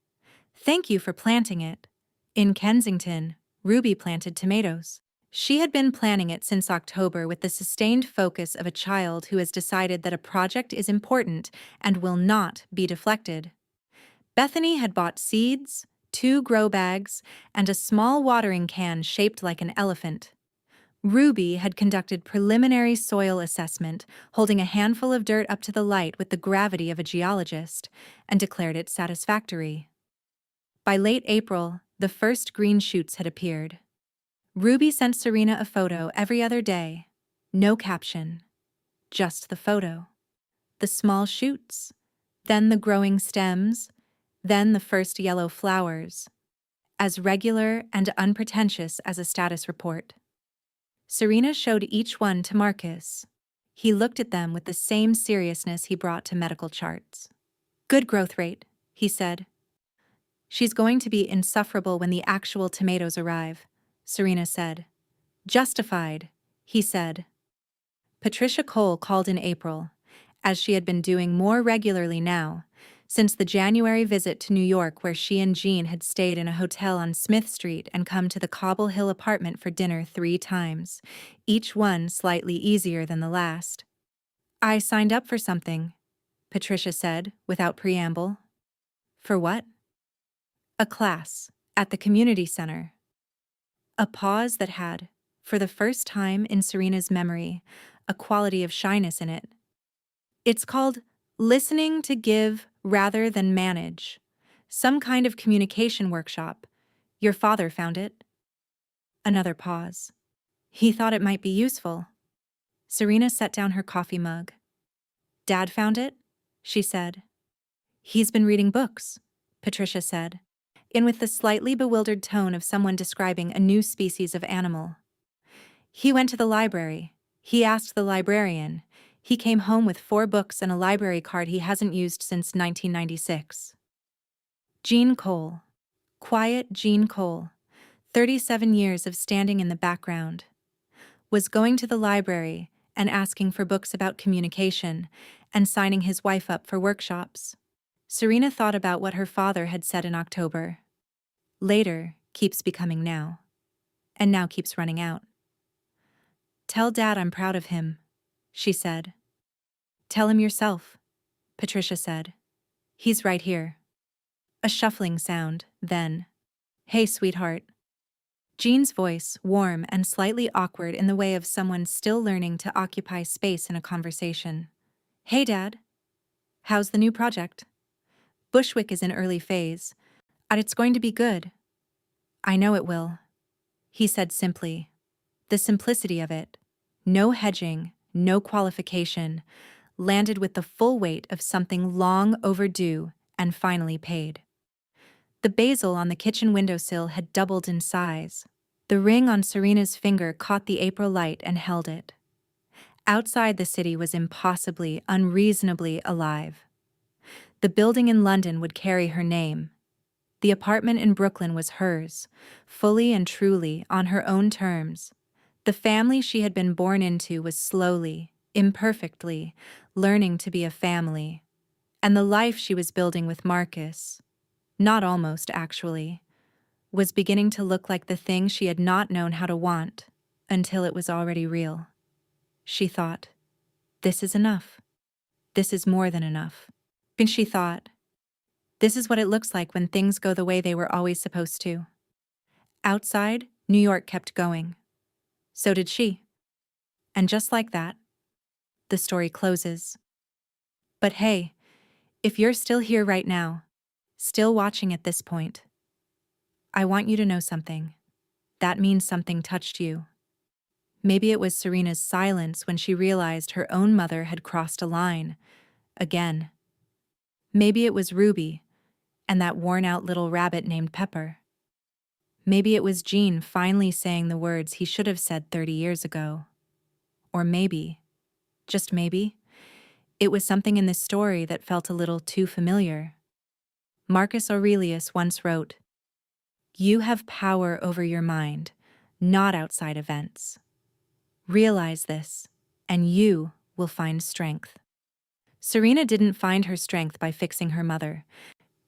"Thank you for planting it." In Kensington, Ruby planted tomatoes. She had been planning it since October with the sustained focus of a child who has decided that a project is important and will not be deflected. Bethany had bought seeds, 2 grow bags, and a small watering can shaped like an elephant. Ruby had conducted preliminary soil assessment, holding a handful of dirt up to the light with the gravity of a geologist, and declared it satisfactory. By late April, the first green shoots had appeared. Ruby sent Serena a photo every other day. No caption, just the photo. The small shoots, then the growing stems, then the first yellow flowers, as regular and unpretentious as a status report. Serena showed each one to Marcus. He looked at them with the same seriousness he brought to medical charts. "Good growth rate," he said. "She's going to be insufferable when the actual tomatoes arrive," Serena said. "Justified," he said. Patricia Cole called in April, as she had been doing more regularly now, since the January visit to New York where she and Jean had stayed in a hotel on Smith Street and come to the Cobble Hill apartment for dinner 3 times, each one slightly easier than the last. "I signed up for something," Patricia said, without preamble. "For what?" "A class, at the community center." A pause that had, for the first time in Serena's memory, a quality of shyness in it. "It's called Listening to Give Rather Than Manage. Some kind of communication workshop. Your father found it." Another pause. "He thought it might be useful." Serena set down her coffee mug. "Dad found it?" she said. "He's been reading books," Patricia said, in with the slightly bewildered tone of someone describing a new species of animal. "He went to the library. He asked the librarian. He came home with 4 books and a library card he hasn't used since 1996. Jean Cole. Quiet Jean Cole, 37 years of standing in the background, was going to the library and asking for books about communication and signing his wife up for workshops. Serena thought about what her father had said in October. Later keeps becoming now, and now keeps running out. "Tell Dad I'm proud of him," she said. "Tell him yourself," Patricia said. "He's right here." A shuffling sound, then. "Hey, sweetheart." Jean's voice, warm and slightly awkward in the way of someone still learning to occupy space in a conversation. "Hey, Dad. How's the new project?" "Bushwick is in early phase, and it's going to be good." "I know it will," he said simply. The simplicity of it, no hedging, no qualification, landed with the full weight of something long overdue and finally paid. The basil on the kitchen windowsill had doubled in size. The ring on Serena's finger caught the April light and held it. Outside the city was impossibly, unreasonably alive. The building in London would carry her name. The apartment in Brooklyn was hers, fully and truly, on her own terms. The family she had been born into was slowly, imperfectly, learning to be a family. And the life she was building with Marcus, not almost actually, was beginning to look like the thing she had not known how to want until it was already real. She thought, "This is enough. This is more than enough." And she thought, "This is what it looks like when things go the way they were always supposed to." Outside, New York kept going. So did she. And just like that, the story closes. But hey, if you're still here right now, still watching at this point, I want you to know something. That means something touched you. Maybe it was Serena's silence when she realized her own mother had crossed a line. Again. Maybe it was Ruby and that worn-out little rabbit named Pepper. Maybe it was Jean finally saying the words he should have said 30 years ago. Or maybe, just maybe, it was something in this story that felt a little too familiar. Marcus Aurelius once wrote, "You have power over your mind, not outside events. Realize this, and you will find strength." Serena didn't find her strength by fixing her mother.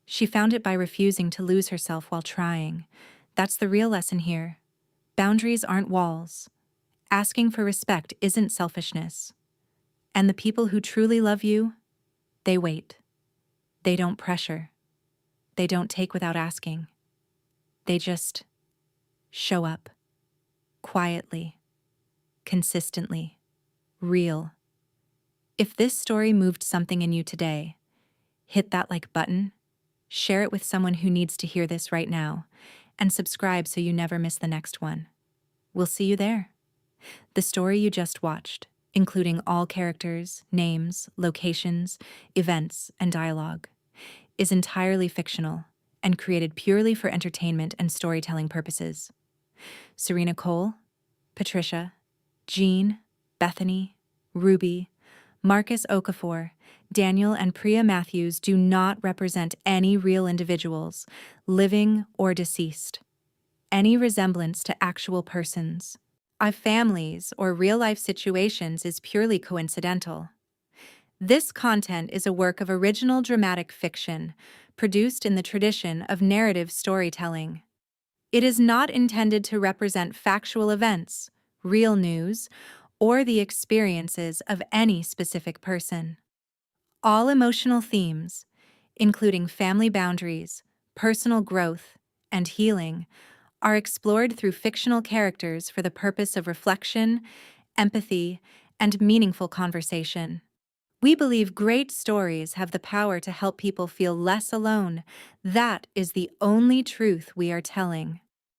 She found it by refusing to lose herself while trying. That's the real lesson here. Boundaries aren't walls. Asking for respect isn't selfishness. And the people who truly love you, they wait. They don't pressure. They don't take without asking. They just show up. Quietly. consistently, real. If this story moved something in you today, hit that like button, share it with someone who needs to hear this right now, and subscribe so you never miss the next one. We'll see you there. The story you just watched, including all characters, names, locations, events, and dialogue, is entirely fictional and created purely for entertainment and storytelling purposes. Serena Cole, Patricia, Jean, Bethany, Ruby, Marcus Okafor, Daniel, and Priya Matthews do not represent any real individuals, living or deceased. Any resemblance to actual persons, of families, or real-life situations is purely coincidental. This content is a work of original dramatic fiction, produced in the tradition of narrative storytelling. It is not intended to represent factual events, real news, or the experiences of any specific person. All emotional themes, including family boundaries, personal growth, and healing, are explored through fictional characters for the purpose of reflection, empathy, and meaningful conversation. We believe great stories have the power to help people feel less alone. That is the only truth we are telling.